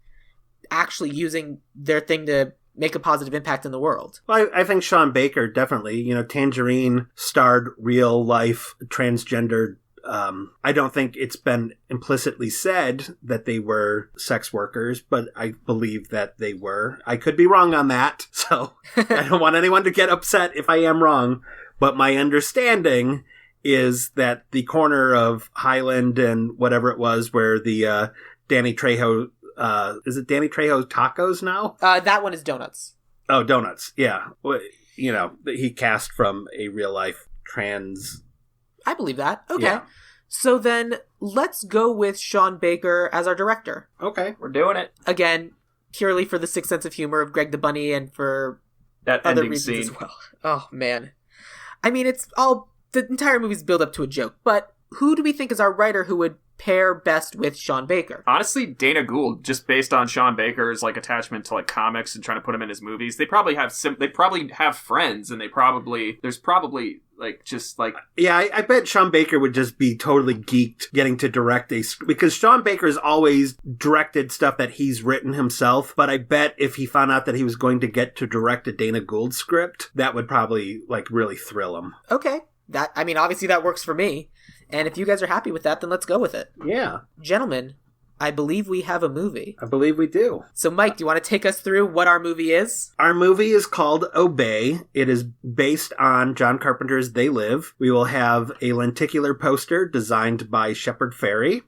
actually using their thing to make a positive impact in the world? Well, I think Sean Baker, definitely. Tangerine starred real-life transgendered. I don't think it's been implicitly said that they were sex workers, but I believe that they were. I could be wrong on that, so I don't want anyone to get upset if I am wrong. But my understanding is that the corner of Highland and whatever it was where the Danny Trejo... is it Danny Trejo Tacos now? That one is Donuts. Oh, Donuts, yeah. He cast from a real-life trans... I believe that. Okay. Yeah. So then let's go with Sean Baker as our director. Okay. We're doing it. Again, purely for the sixth sense of humor of Greg the Bunny and for that other ending reasons scene as well. Oh, man. I mean, the entire movie's build up to a joke, but who do we think is our writer who would pair best with Sean Baker? Honestly, Dana Gould, just based on Sean Baker's attachment to comics and trying to put him in his movies. They probably have friends, and there's probably yeah, I bet Sean Baker would just be totally geeked getting to direct because Sean Baker's always directed stuff that he's written himself, but I bet if he found out that he was going to get to direct a Dana Gould script, that would probably really thrill him. Okay. Obviously that works for me. And if you guys are happy with that, then let's go with it. Yeah. Gentlemen, I believe we have a movie. I believe we do. So, Mike, do you want to take us through what our movie is? Our movie is called Obey. It is based on John Carpenter's They Live. We will have a lenticular poster designed by Shepard Fairey.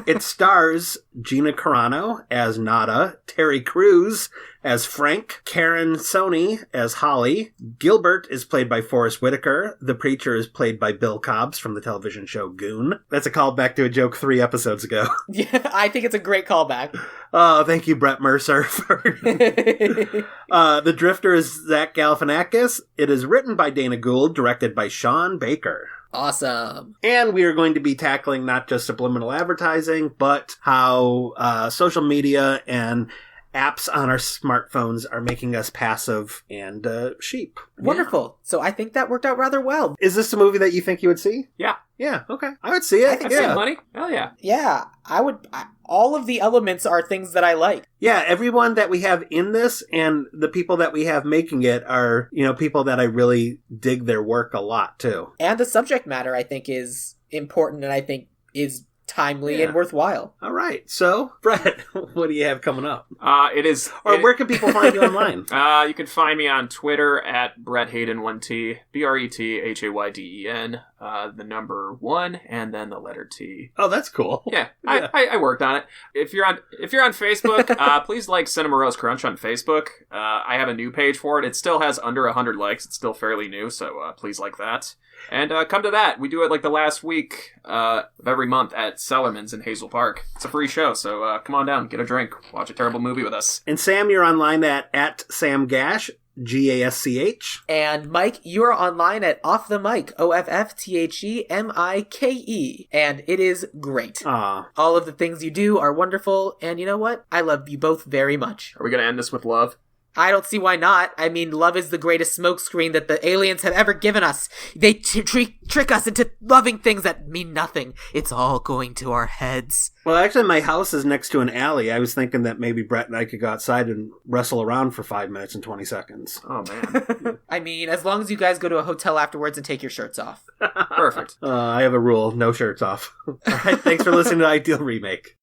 It stars Gina Carano as Nada, Terry Crews as Frank, Karen Sony as Holly, Gilbert is played by Forrest Whitaker, the preacher is played by Bill Cobbs from the television show Goon. That's a callback to a joke 3 episodes ago. Yeah, I think it's a great callback. Oh, thank you, Brett Mercer. The Drifter is Zach Galifianakis. It is written by Dana Gould, directed by Sean Baker. Awesome. And we are going to be tackling not just subliminal advertising, but how social media and apps on our smartphones are making us passive and sheep. Wonderful. Yeah. So I think that worked out rather well. Is this a movie that you think you would see? Yeah. Yeah, okay. I would see it. I think so. Money? Hell yeah. Yeah, I would. All of the elements are things that I like. Yeah, everyone that we have in this and the people that we have making it are, people that I really dig their work a lot, too. And the subject matter, I think, is important and I think is timely and worthwhile. All right. So, Brett, what do you have coming up? Where can people find you online? You can find me on Twitter at Brett Hayden 1T, BretHayden, the number 1, and then the letter T. Oh, that's cool. Yeah. I worked on it. If you're on Facebook, please like Cinema Rose Crunch on Facebook. I have a new page for it. It still has under 100 likes. It's still fairly new, so please like that. And come to that. We do it like the last week of every month at Sellerman's in Hazel Park. It's a free show, so come on down, get a drink, watch a terrible movie with us. And Sam, you're online at Sam Gasch, Gasch. And Mike, you are online at Off the Mic, OFFTHEMIKE. And it is great. All of the things you do are wonderful, and you know what? I love you both very much. Are we going to end this with love? I don't see why not. I mean, love is the greatest smokescreen that the aliens have ever given us. They trick us into loving things that mean nothing. It's all going to our heads. Well, actually, my house is next to an alley. I was thinking that maybe Brett and I could go outside and wrestle around for 5 minutes and 20 seconds. Oh, man. I mean, as long as you guys go to a hotel afterwards and take your shirts off. Perfect. I have a rule, no shirts off. All right, thanks for listening to Ideal Remake.